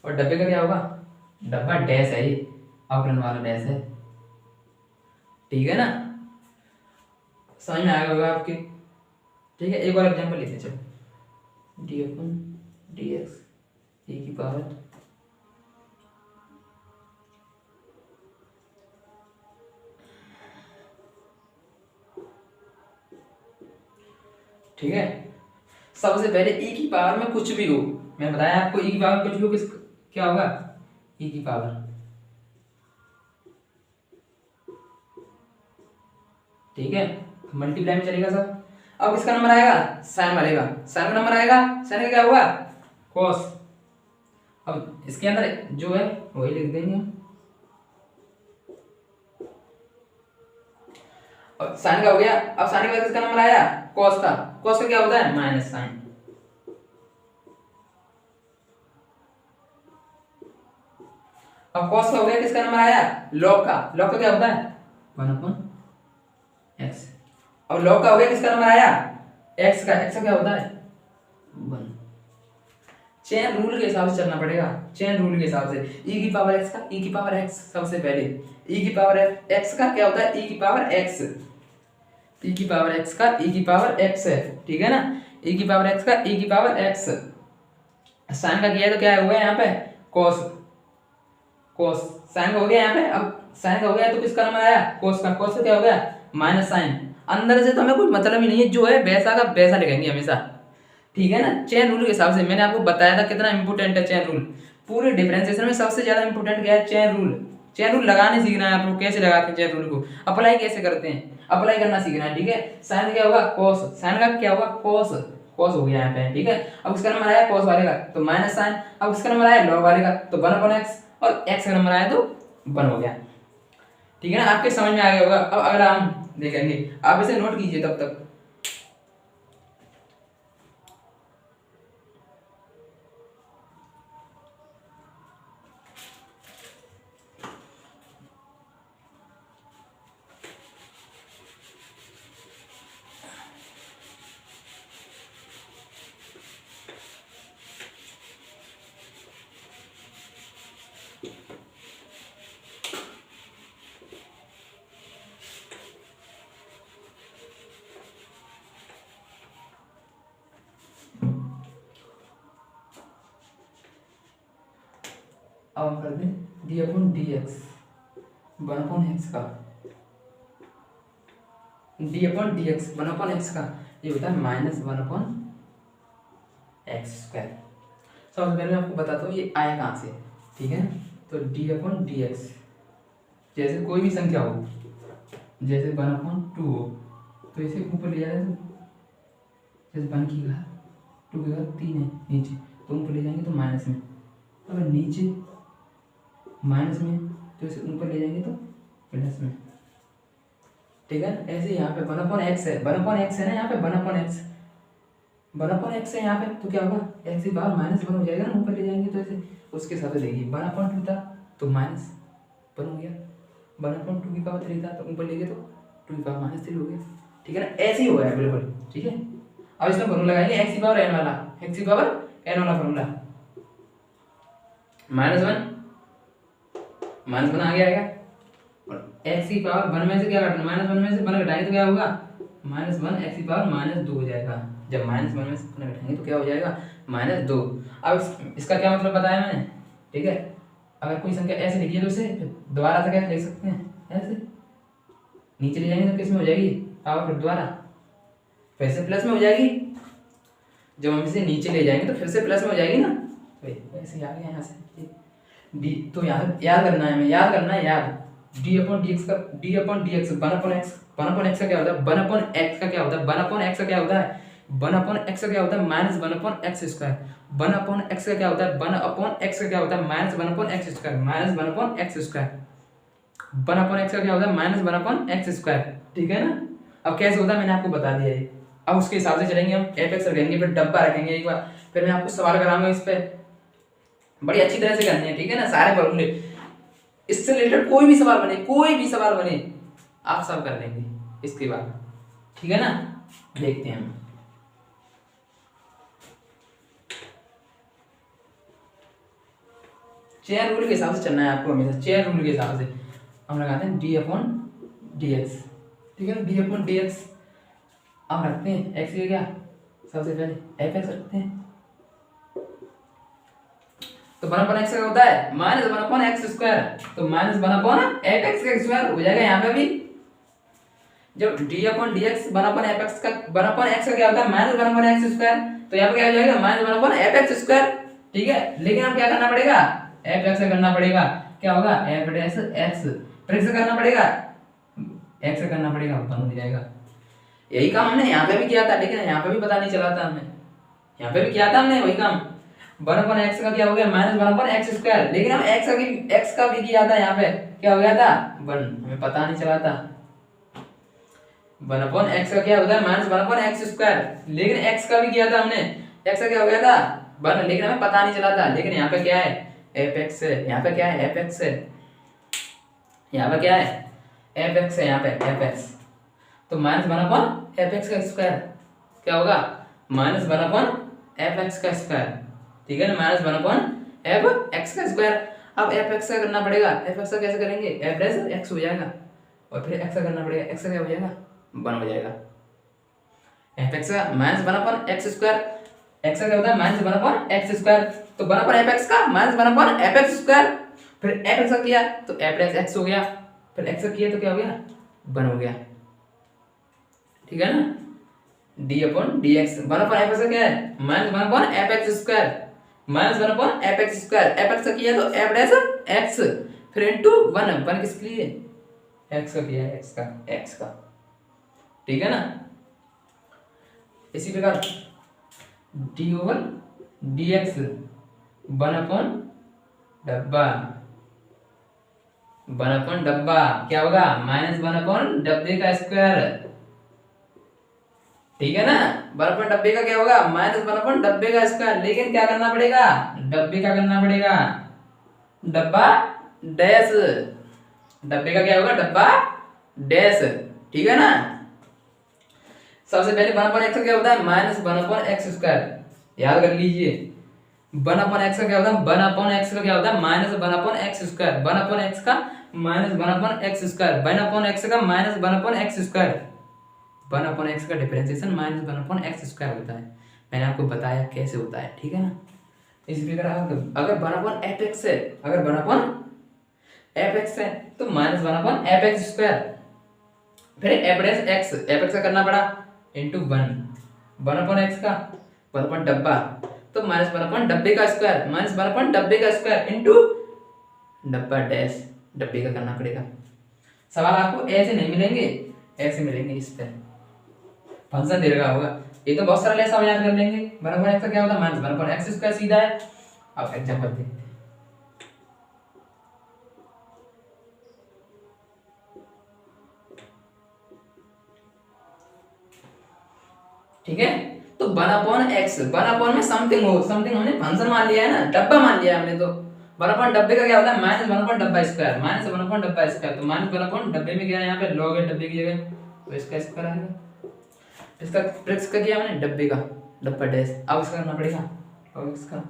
और डब्बे का क्या होगा, डब्बा डैश है, ये अवकलन वाला डैश है, ठीक है ना, समझ में आएगा होगा आपके, ठीक है। एक और एग्जांपल लेते हैं, चलो डी अपन डी एक्स ई की पावर, ठीक है। सबसे पहले ई की पावर में कुछ भी हो, मैंने बताया आपको ई की पावर में कुछ भी हो, किस क्या होगा, ई की पावर, ठीक है, मल्टीप्लाई में चलेगा सब। अब किसका नंबर आएगा, साइन वाले का, साइन का नंबर आएगा, साइन का क्या होगा कॉस, अब इसके अंदर जो है वही लिख देंगे हम, अब साइन का हो गया। अब साइन के बाद किसका नंबर आया, कॉस का, कॉस का क्या होता है माइनस साइन, अब कॉस का हो गया, किसका नंबर आया लॉग का, लॉग का क्या होता है 1/x, अब लॉग का हो गया, किसका नंबर आया x का, x का क्या होता है 1। चेन रूल के हिसाब से चलना पड़ेगा, चेन रूल के हिसाब से, e की पावर x का e की पावर x, सबसे पहले e की पावर x का क्या होता है e की पावर x, e की पावर x का e की पावर x है, ठीक है ना, e की पावर x का e की पावर x, साइन का किया है तो क्या हो गया यहाँ पे cos, cos साइन का हो गया यहाँ पे, अब साइन का हो गया तो किसका नंबर आया cos का, cos का क्या हो गया माइनस साइन, अंदर से तो हमें कोई मतलब ही नहीं है, जो है वैसा का वैसा लिखेंगे हमेशा, ठीक है ना। चेन रूल के हिसाब से मैंने आपको बताया था कितना इंपोर्टेंट है चेन रूल, पूरे डिफरेंशिएशन में सबसे ज्यादा इंपोर्टेंट क्या है चेन रूल, चेन रूल लगाने सीखना है आपको, कैसे लगाते हैं चेन रूल को, अप्लाई कैसे करते हैं, अप्लाई करना सीखना है, ठीक है। साइन क्या होगा cos, साइन का क्या होगा cos, cos हो गया यहाँ पे, ठीक है। अब इसका नंबर आया cos वाले का तो माइनस साइन, अब इसका नंबर आया log वाले का तो 1/x, और x का नंबर आया तो 1 हो गया, ठीक है ना, आपके समझ में आ गया होगा। अब अगर हम देखेंगे, आप इसे नोट कीजिए तब तक, अब हम करते हैं d upon d x, 1/x का D upon d x 1/x का ये होता है -1/x²। सबसे पहले मैं आपको बताता हूँ ये आया कहाँ से, ठीक है। तो डी अपॉन डी एक्स, जैसे कोई भी संख्या हो, जैसे 1/2 हो तो इसे ऊपर ले जाए, तो जैसे 1 की घात 2 की घात 3 है नीचे, तो ऊपर ले जाएंगे तो माइनस में, अगर नीचे माइनस में तो इसे ऊपर ले जाएंगे तो प्लस में, ठीक है। ऐसे यहाँ पे 1/x है, 1/x है ना यहाँ पे 1/x, वन अपॉन एक्स है यहाँ पे, तो क्या होगा एक्स की पावर माइनस वन हो जाएगा ना, ऊपर ले जाएंगे तो ऐसे उसके हिसाब से देखिए वन अपॉन टू था तो माइनस वन हो गया, वन अपॉन टू की पावर थ्री था तो ऊपर ले गए तो टू की पावर माइनस थ्री हो गया, ठीक है ना, ऐसे ही होगा है बिल्कुल, ठीक है। अब इसमें फॉर्मूला लगाएंगे एक्स की पावर एन वाला, एक्स की पावर एन वाला फॉर्मूला, माइनस वन आ गया और एक्स की पावर वन में से क्या घटाना, माइनस वन में से वन घटाएंगे तो क्या होगा माइनस वन, एक्स की पावर माइनस दो हो जाएगा, जब माइनस वन में से वन घटाएंगे तो क्या हो जाएगा माइनस दो। अब इसका क्या मतलब बताया मैंने, ठीक है। अगर कोई संख्या ऐसे लिखी है तो इसे दोबारा से कैसे लिख सकते हैं, ऐसे नीचे ले जाएंगे तो किस में हो जाएगी पावर, फिर दोबारा फिर से प्लस में हो जाएगी, जब हम इसे नीचे ले जाएंगे तो फिर से प्लस में हो जाएगी ना, वैसे आ गया यहाँ से डी, तो यहाँ याद करना है, हमें याद करना है, याद डी अपॉन डी एक्स का, D upon d x one upon x, one upon x का क्या होता है, वन अपॉन एक्स का क्या होता है, वन अपॉन एक्स का क्या होता है, वन अपॉन एक्स का क्या होता है minus one upon x square, one upon x का क्या होता है, वन अपॉन एक्स का क्या होता है minus one upon x square, minus one upon x square, one upon x का क्या होता है minus one upon x square, ठीक है ना। अब कैसे होता है मैंने आपको बता दिया है, अब उसके हिसाब से चलेंगे हम, एफ एक्स रखेंगे फिर डब्बा रखेंगे एक बार, फिर मैं आपको सवाल कराऊंगा इस पे, बड़ी अच्छी तरह से करनी है, ठीक है ना, सारे फॉर्मूले इससे रिलेटेड कोई भी सवाल बने, कोई भी सवाल बने आप सब कर लेंगे इसके बाद, ठीक है ना। देखते हैं हम, चेयर रूल के हिसाब से चलना है आपको हमेशा, चेयर रूल के हिसाब से हम लगाते हैं डी अपॉन डी एक्स, ठीक है ना, डी अपॉन डी एक्स हम रखते हैं एक्स की क्या सबसे पहले एफ एक्स रखते हैं, तो वन अपॉन एक्स का होता है minus one upon x square, तो minus one upon f x का स्क्वायर हो जाएगा यहाँ पे भी, जब d upon d x one upon f x का, वन अपॉन एक्स का क्या होता है minus one upon x square, तो यहाँ पे क्या हो जाएगा minus one upon f x square, ठीक है। लेकिन अब क्या करना पड़ेगा एफ एक्स से करना पड़ेगा, क्या होगा एफ डैश एक्स, फिर से करना पड़ेगा एक्स से करना पड़ेगा, वन हो जाएगा। यही काम हमने यहाँ पे भी किया था, लेकिन यहाँ पे भी पता नहीं चला था हमें, यहाँ पे भी किया था हमने वही काम, वन अपॉन एक्स का क्या हो गया minus one upon x square, लेकिन हम एक्स का भी किया था, यहाँ पे क्या हो गया था वन, हमें पता नहीं चला था, वन अपॉन एक्स का क्या होता है minus one upon x square, लेकिन एक्स का भी किया था हमने, एक्स का क्या हो गया था वन, लेकिन हमें पता नहीं चला था, लेकिन यहाँ पे क्या है एफ एक्स है, यहाँ पे क्या है एफ एक्स है, यहाँ पे क्या है एफ एक्स है, यहाँ पे एफ एक्स, तो minus one upon f x का स्क्वायर क्या होगा minus one upon f x का स्क्वायर, ठीक है ना, minus one upon f x का स्क्वायर। अब एफ एक्स का करना पड़ेगा, एफ एक्स का कैसे करेंगे एफ डैश एक्स हो जाएगा, और फिर एक्स का करना पड़ेगा, एक्स का क्या हो जाएगा वन हो जाएगा, एफ एक्स का minus one upon x square, x का क्या होता है minus one upon x square, तो वन अपॉन एफ एक्स का minus one upon f x square, फिर एफ एक्स का किया तो एफ डैश एक्स हो गया, फिर एक्स का किया तो क्या हो गया वन हो गया, ठीक है ना, D upon d x, one upon f x का क्या है minus one upon f x square, minus one upon f x square, F x का किया तो एफ डैश एक्स, फिर इनटू वन, वन किसके लिए एक्स का किया है, एक्स का, ठीक है ना। इसी प्रकार D over d x one upon डब्बा, वन अपॉन डब्बा क्या होगा माइनस वन अपॉन डब्बे का स्क्वायर, ठीक है ना, वन अपॉन डब्बे का क्या होगा माइनस वन अपॉन डब्बे का स्क्वायर, लेकिन क्या करना पड़ेगा डब्बे का करना पड़ेगा डब्बा डैश, डब्बे का क्या होगा डब्बा डैश, ठीक है ना। सबसे पहले वन अपॉन एक्स का क्या होता है minus one upon x square, याद कर लीजिए, वन अपॉन एक्स का क्या होता है वन अपॉन एक्स का क्या होता है minus one upon x square, one upon x का minus one upon x square, one upon x का minus one upon x square, one upon x का differentiation minus one upon x square होता है, मैंने आपको बताया कैसे होता है, ठीक है ना। इसी प्रकार अगर वन अपॉन एफ एक्स है, अगर वन अपॉन एफ एक्स है तो minus one upon f x square, फिर f dash x, f x का करना पड़ा into one, one upon x का वन अपॉन डब्बा, तो माइनस वन अपॉन डब्बे का स्क्वायर, माइनस वन अपॉन डब्बे का स्क्वायर इंटू डब्बा डैश डब्बे का करना पड़ेगा। सवाल आपको ऐसे नहीं मिलेंगे, ऐसे मिलेंगे, इस पे फंक्शन दे रखा होगा, ये तो बहुत सरल है, सब याद कर लेंगे, वन अपॉन एक्स का क्या होता है minus one upon x square सीधा है। अब एग्जांपल देखते हैं, ठीक है, तो 1/x, 1 में समथिंग हो, समथिंग हमने फंक्शन मान लिया है ना, डब्बा मान लिया है हमने। तो 1 डब्बे का क्या होता है, -1 डब्बा स्क्वायर, -1 डब्बा स्क्वायर। तो -1 डब्बे में क्या है, यहाँ पे लॉग है डब्बे की जगह, तो इसका स्क्वायर आएगा। इसका प्रेक्स का किया मैंने डब्बे का, डब्बा डैश। अब इसका करना पड़ेगा लॉग एक्स का,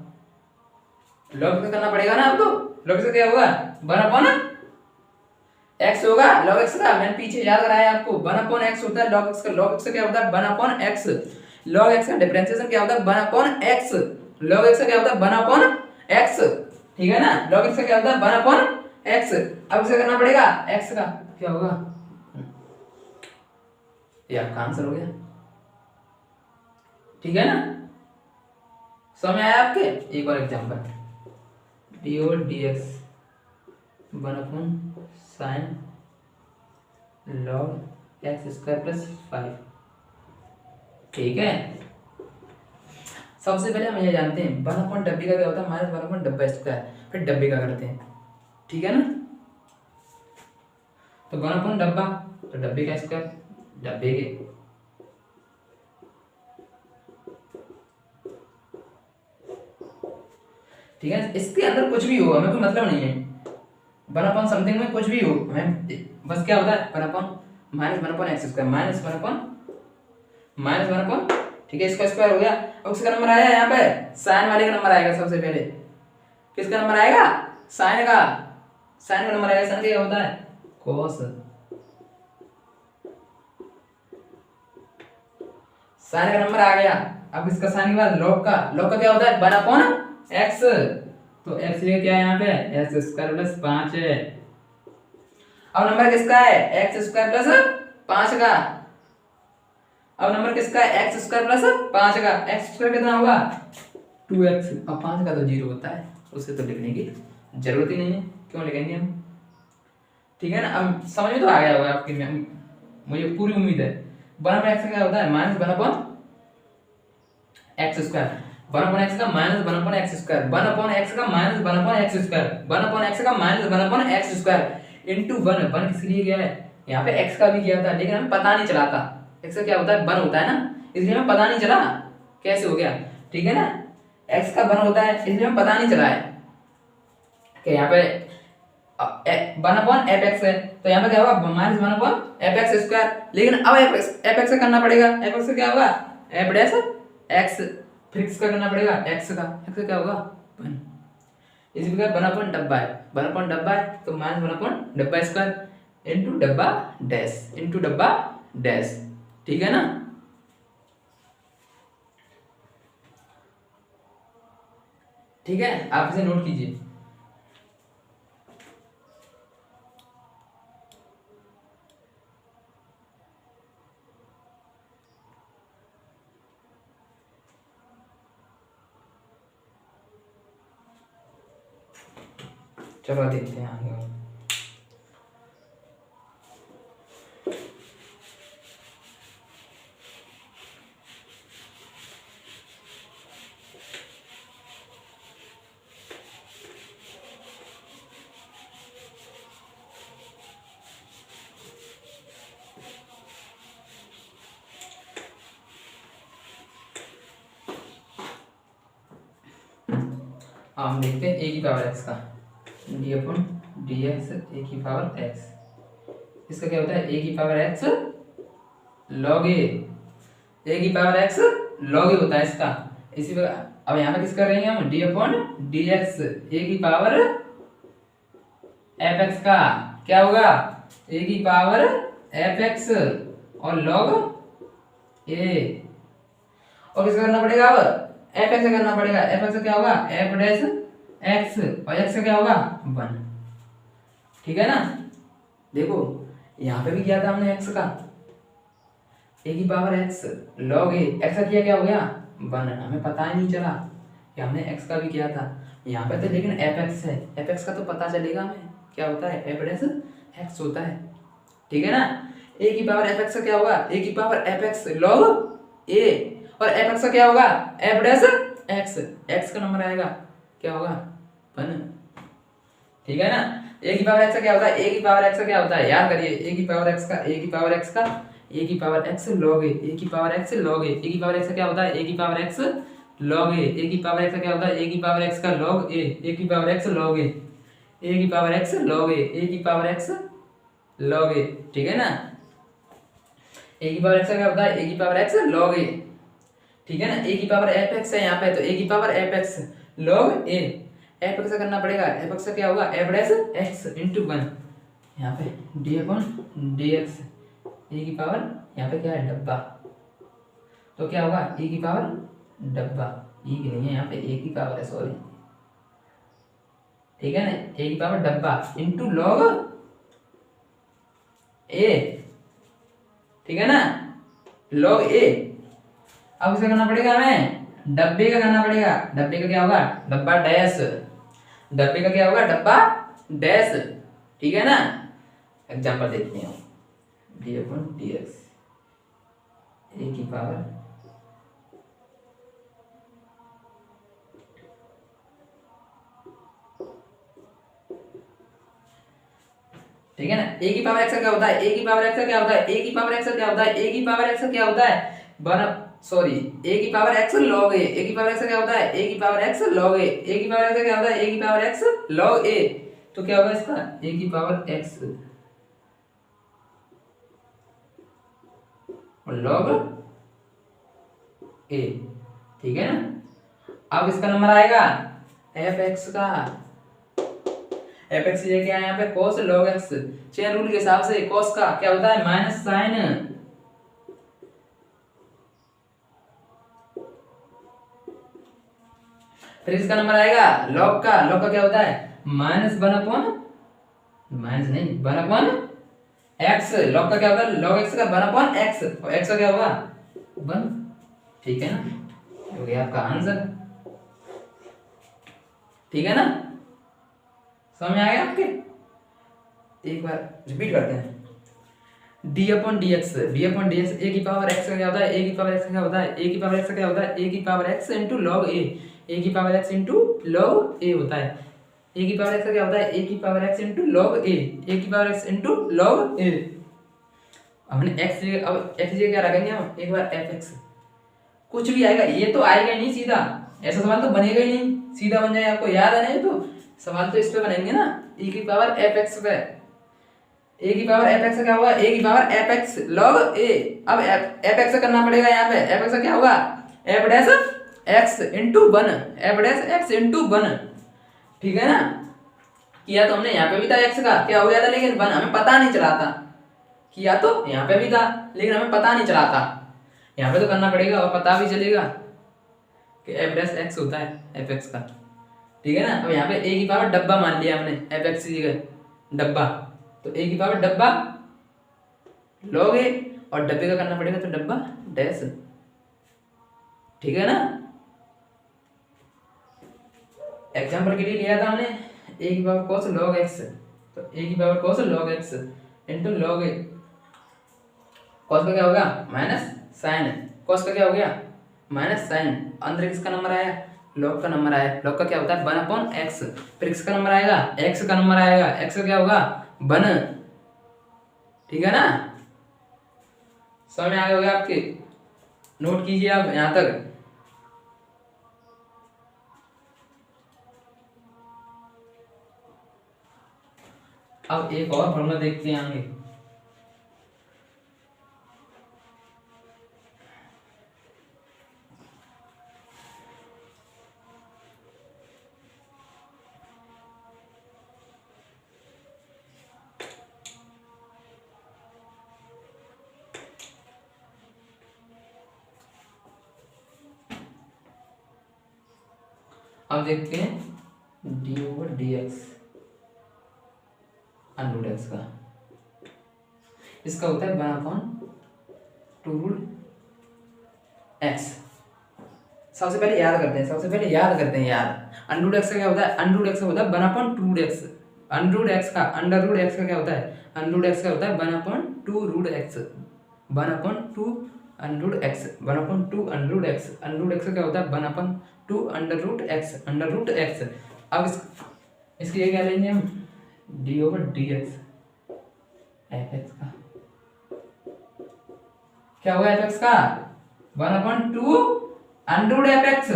लॉग एक्स करना पड़ेगा ना। अब तो लॉग एक्स का क्या होगा, 1/x होगा log x का। मैंने पीछे याद कराया आपको, 1/x होता है log x का। log x का क्या होता है 1/x। log x का डिफरेंशिएशन क्या होता है 1/x। log x का क्या होता है 1/x, ठीक है ना। log x का क्या होता है 1/x। अब इसे करना पड़ेगा x का, क्या होगा, ये आपका आंसर हो गया, ठीक है ना। समझ आया आपके। एक और एग्जांपल, डी और D x 1/sin log x² + 5, ठीक है। सबसे पहले हम ये जानते हैं 1/डब्बे का क्या होता है -1 डब्बा स्क्वायर, फिर डब्बे का करते हैं, ठीक है ना। तो 1/डब्बा, तो डब्बे का स्क्वायर, डब्बे के, ठीक है। इसके अंदर कुछ भी हो हमें कोई मतलब नहीं है, 1/समथिंग में कुछ भी हो हमें बस क्या होता है 1/(-1/x², -1/, ठीक है। इसका स्क्वायर हो गया। अब किसका नंबर आया यहाँ पे, साइन वाले का नंबर आएगा सबसे पहले। किसका नंबर आएगा, साइन का, साइन का नंबर आएगा। साइन क्या होता है cos, साइन का नंबर आ गया। अब इसका साइन के बाद log का, log का क्या होता है 1/x, तो x ये क्या है यहाँ पे x² + 5 है। अब नंबर किसका है x² + 5 का। अब नंबर किसका है x² + 5 का। x² कितना होगा 2x। अब 5 का तो 0 होता है, उसे तो लिखने की जरूरत ही नहीं है, क्यों लिखेंगे हम, ठीक है ना। अब समझ में तो आ गया होगा आपकी, मुझे पूरी उम्मीद है। 1/x का क्या होता है -1/x², 1/x का -1/x², 1/x का -1/x² इनटू 1 किसके लिए गया है, यहाँ पे x का भी किया था लेकिन हमें पता नहीं चला था। x का क्या होता है 1 होता है ना, इसलिए हमें पता नहीं चला कैसे हो गया, ठीक है ना। x का 1 होता है इसलिए हमें पता नहीं चला है कि यहाँ पे 1/fx है, तो यहाँ पे क्या होगा -1/fx²। लेकिन अब fx का करना पड़ेगा, fx का क्या होगा f'(x), फिर किसका करना पड़ेगा x का, x का क्या होगा 1। इसी प्रकार 1/डब्बा है, 1/डब्बा है तो -1/डब्बा² इनटू डब्बा डैश, ठीक है ना। ठीक है, आप इसे नोट कीजिए। चलो देखते हैं आगे। हम देखते हैं a की पावर x का, d/dx a की पावर x। इसका क्या होता है a की पावर x log a की पावर x log a होता है इसका। इसी प्रकार अब यहाँ पे किस कर रहे हैं हम d/dx a की पावर fx का क्या होगा a की पावर fx और log a। और किसका करना पड़ेगा अब fx से करना पड़ेगा। fx का क्या होगा f' और x का क्या होगा 1, ठीक है ना। देखो यहाँ पे भी किया था हमने x का a की power x log a, x का किया क्या हो गया 1, हमें पता ही नहीं चला कि हमने x का भी किया था यहाँ पे तो, लेकिन fx है, fx का तो पता चलेगा हमें क्या होता है f' होता है, ठीक है ना। a की पावर fx का क्या होगा a की पावर fx log a और fx का क्या होगा f'(x), x का नंबर आएगा क्या होगा 1, ठीक है ना। a की पावर x का क्या होता है a की पावर x का क्या होता है याद करिए a की पावर x का ए की पावर एक्स लॉग ए, ए की पावर एक्स लॉग ए, ए की पावर एक्स का क्या होता है, ए की पावर एक्स लॉग ए, ए की पावर एक्स का क्या होता है, ए की पावर एक्स का लॉग ए, ए की पावर एक्स लॉग ए, ए की पावर एक्स लॉग ए, ए की पावर एक्स लॉग ए, ठीक है ना। ए की पावर एक्स का क्या होता है, ए की पावर एक्स लॉग ए, ठीक है ना। ए की पावर एफ एक्स है यहाँ पे, तो ए की पावर एफ एक्स लॉग ए, एफ एक्स करना पड़ेगा, एफ एक्स क्या होगा, एफ डैश एक्स इंटू 1 यहाँ पे D upon d x, a की पावर यहाँ पे क्या है डब्बा, तो क्या होगा ए की पावर डब्बा, ई की नहीं है यहाँ पे, ए की पावर है सॉरी, ठीक है ना, ए की पावर डब्बा इंटू लॉग ए, ठीक है ना, लॉग ए। अब इसे करना पड़ेगा हमें डब्बे का करना पड़ेगा, डब्बे का क्या होगा डब्बा डैश, डब्बे का क्या होगा डब्बा डैश, ठीक है ना। एग्जांपल देखते हैं, d upon d x, a की पावर ठीक है ना, ए की पावर एक्स का क्या होता है, ए की पावर एक्स का क्या होता है, ए की पावर एक्स का क्या होता है, ए की पावर एक्स का क्या होता है सॉरी ए की पावर एक्स लॉग ए, ए की पावर एक्स का क्या होता है, ए की पावर एक्स लॉग ए, ए की पावर एक्स का क्या होता है, ए की पावर एक्स लॉग ए, तो क्या होगा इसका ए की पावर एक्स लॉग ए, ठीक है ना। अब इसका नंबर आएगा एफ एक्स का, एफ एक्स ये क्या है यहाँ पे cos log x, chain rule के हिसाब से cos का क्या होता है माइनस साइन, फिर इसका नंबर आएगा log का, log का क्या होता है माइनस 1 अपॉन, माइनस नहीं 1 अपॉन x, log का क्या होगा log x का 1 अपॉन x, और x का क्या होगा 1, ठीक है ना, हो गया आपका आंसर, ठीक है ना, समझ में आ गया आपके। एक बार रिपीट करते हैं, d upon d x, d upon d x, a की पावर एक्स का क्या होता है, ए की पावर एक्स का क्या होता है, ए की पावर एक्स का क्या होता है, ए की पावर एक्स इंटू लॉग ए, ए की पावर एक्स इंटू लॉग ए होता है, ए की पावर एक्स का क्या होता है, ए की पावर एक्स इंटू लॉग ए, ए की पावर एक्स इंटू लॉग ए। हमने एक्स जगह, अब एक्स जगह क्या रखेंगे हम, एक बार एफ एक्स, कुछ भी आएगा, ये तो आएगा ही नहीं सीधा, ऐसा सवाल तो बनेगा ही नहीं, सीधा बन जाए, आपको याद है नहीं तो सवाल तो इस पे बनेंगे ना, e की पावर एफ एक्स पे, ए की पावर एफ एक्स क्या होगा, ए की पावर एफ एक्स लॉग ए, अब एफ एक्स करना पड़ेगा यहाँ पे, एफ एक्स क्या होगा F dash x into 1, F dash x into 1, ठीक है ना। किया तो हमने यहाँ पे भी था एक्स का क्या हो गया था, लेकिन 1 हमें पता नहीं चला था, किया तो यहाँ पे भी था लेकिन हमें पता नहीं चला था, यहाँ पे तो करना पड़ेगा और पता भी चलेगा कि एफ डैश एक्स होता है एफ एक्स का, ठीक है ना। अब यहाँ पे ए की पावर डब्बा मान लिया हमने, एफ एक्स की जगह डब्बा, तो ए की पावर डब्बा लॉग ए, और डब्बे का करना पड़ेगा तो डब्बा डैश, ठीक है ना। एग्जांपल के लिए लिया था हमने ए की पावर cos log x, तो ए की power cos log x into log ए, cos का क्या होगा माइनस साइन, cos का क्या हो गया माइनस साइन, अंदर किसका नंबर आया log का नंबर आया, log का क्या होता है 1 अपॉन x, फिर किसका नंबर आएगा x का नंबर आएगा, x का क्या होगा 1, ठीक है ना। समझ में आ गया होगा आपके, नोट कीजिए आप यहां तक। अब एक और फॉर्मूला देखते हैं आगे, अब देखते हैं d over d x under root x का, इसका होता है 1 अपॉन 2 रूट एक्स। सबसे पहले याद करते हैं यार, अंडर रूट एक्स का क्या होता है, अंडर रूट एक्स का होता है 1 upon 2 root x, under root x का अंडर रूट एक्स का क्या होता है, अंडर रूट एक्स का होता है 1 upon 2 root x, 1 upon 2 under root x, 1 upon 2 under root x, under root x का क्या होता है 1 upon 2 under root x, under root x. अब इसके लिए क्या लेंगे हम d over d x f x का, क्या होगा एफ एक्स का 1/2 अंडर रूट एफ एक्स।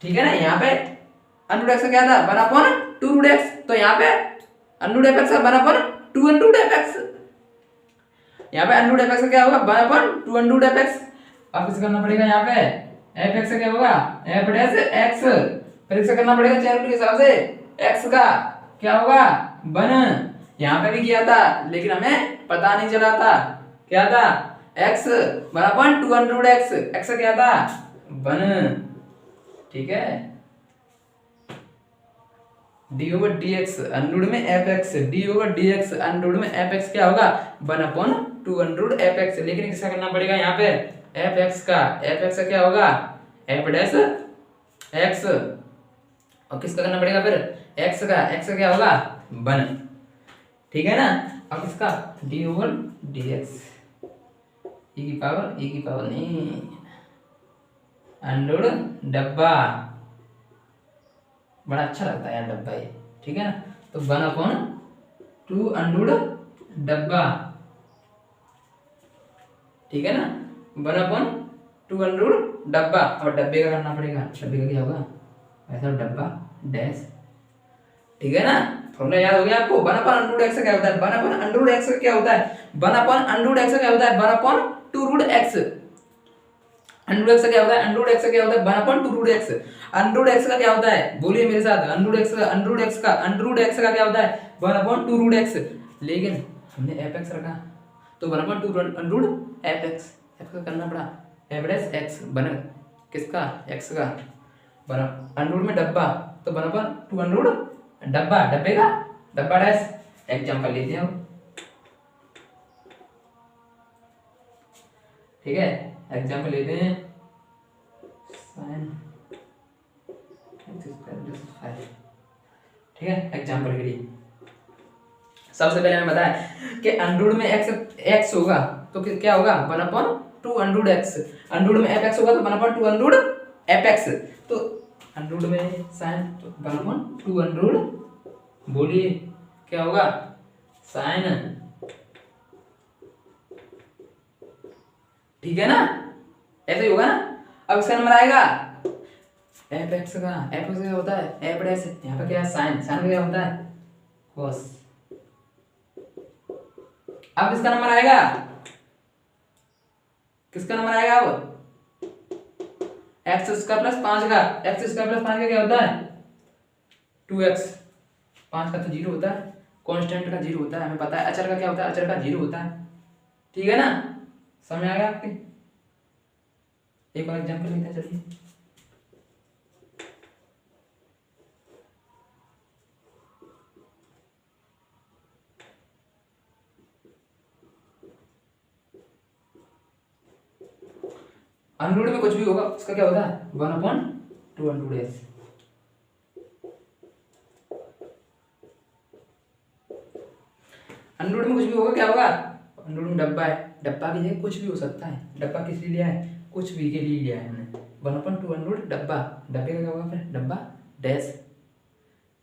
ठीक है ना, यहाँ पे अंडर रूट एक्स का क्या था 1/2 रूट एक्स, तो यहाँ पे अंडर रूट एफ एक्स का 1/2 अंडर रूट एफ एक्स। यहाँ पे अंडर रूट एफ एक्स का क्या होगा 1/2 अंडर रूट एफ एक्स। अब इसे करना पड़ेगा यहाँ पे एफ एक्स का क्या होगा एफ डैश एक्स, फिर इसे करना पड़ेगा चेन रूल के हिसाब से एक्स का क्या होगा 1। यहाँ पे भी किया था लेकिन हमें पता नहीं चला था, क्या था x 1/2 under root x, x का क्या था 1। ठीक है, d over dx under root में f x, d over dx under root में एफ एक्स क्या होगा 1/2 अंडर रूट एफ एक्स। लेकिन किसका करना पड़ेगा यहाँ पे एफ एक्स का क्या होगा एफ डैश एक्स, और किसका करना पड़ेगा फिर एक्स का क्या होगा 1। ठीक है ना, अब इसका d ओवर dx e की पावर नहीं अंडर डब्बा, बड़ा अच्छा लगता है यार डब्बा ये। ठीक है ना, तो 1/2 अंडर डब्बा। ठीक है ना, 1/2 अंडर डब्बा, और डब्बे का करना पड़ेगा, डब्बे का क्या होगा ऐसा डब्बा डैश। ठीक है ना, फॉर्मूला याद हो गया आपको 1/√x का क्या होता है 1/√x का क्या होता है 1/√x का क्या होता है 1/2√x। अंडर का क्या होता है अंडर का क्या होता है 1/2√x। अंडर का क्या होता है बोलिए मेरे साथ अंडर का क्या होता है 1/2√x। लेकिन हमने fx रखा तो 1/2√fx f का करना पड़ा f डैश x बन किसका x का अंडर में डब्बा तो 1/2 डब्बा, डब्बे का डब्बा डैश। एग्जांपल लेते हैं, ठीक है एग्जांपल लेते हैं sin ठीक है एग्जांपल के लिए सबसे पहले हमें बताया कि अंडर में x होगा तो क्या होगा 1/2 अंडर x, अंडर में fx होगा तो 1/2 अंडर fx, तो अंडर में sin तो 1/2 अंडर बोलिए क्या होगा sin। ठीक है ना, ऐसे ही होगा ना। अब इसका नंबर आएगा fx का क्या होता है f डैश, यहाँ पे क्या है sin का क्या होता है cos। अब इसका नंबर आएगा किसका नंबर आएगा अब x² प्लस 5 का, x² प्लस 5 का क्या होता है 2x, 5 का तो 0 होता है, कांस्टेंट का 0 होता है, हमें पता है अचर का क्या होता है अचर का 0 होता है। ठीक है ना, समझ आ गया आपके। एक और एग्जांपल लेते हैं चलिए। अंडर में कुछ भी होगा उसका क्या होता है 1/2 अंडर डैश। अंडर में कुछ भी होगा क्या होगा अंडर में डब्बा है, डब्बा की जगह कुछ भी हो सकता है, डब्बा किस लिए लिया है कुछ भी के लिए लिया है हमने 1/2 अंडर डब्बा, डब्बे का क्या होगा फिर डब्बा डैश,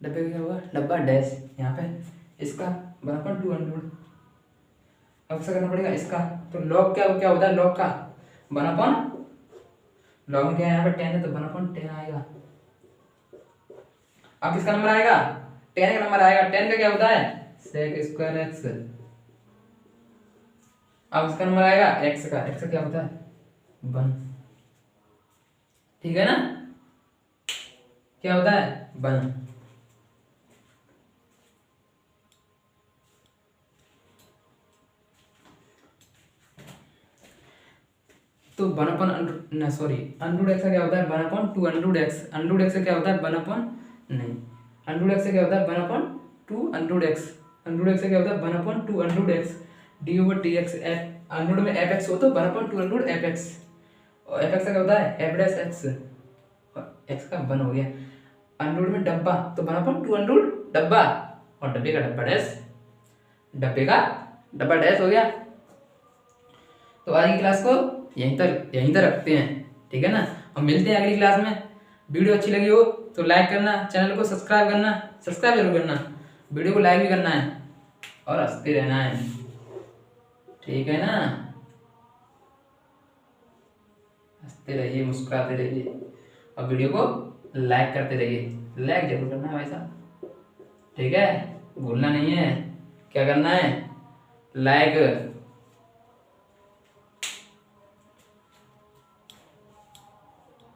डब्बे का क्या होगा डब्बा डैश, यहाँ पे इसका 1/2 अंडर। अब क्या करना पड़ेगा इसका, तो लॉग क्या होता है लॉग का 1/, लॉग में क्या है यहाँ पे 10 है तो 1/10 आएगा। अब किसका नंबर आएगा 10 का नंबर आएगा, 10 का क्या होता है sec² x। अब इसका नंबर आएगा x का क्या होता है 1। ठीक है ना, क्या होता है 1। तो 1/, सॉरी अंडर x का क्या होता है 1/2 अंडर x, अंडर x का क्या होता है 1/, नहीं अंडर x का क्या होता है 1/2 अंडर x, अंडर x का क्या होता है 1/2 under x d over dx, under में fx हो तो 1/2 अंडर fx, और fx का क्या होता है f डैश x, और x का 1 हो गया। अंडर में डब्बा तो 1/2 अंडर डब्बा, और डब्बे का डब्बा डैश, डब्बे का डब्बा डैश हो गया। तो आज की क्लास को यहीं तक रखते हैं, ठीक है ना, और मिलते हैं अगली क्लास में। वीडियो अच्छी लगी हो तो लाइक करना, चैनल को सब्सक्राइब जरूर करना, वीडियो को लाइक भी करना है और हंसते रहना है, ठीक है ना। देखते रहिए, मुस्कुराते रहिए और वीडियो को लाइक करते रहिए। लाइक जरूर करना है भाई साहब, ठीक है, भूलना नहीं है। क्या करना है, लाइक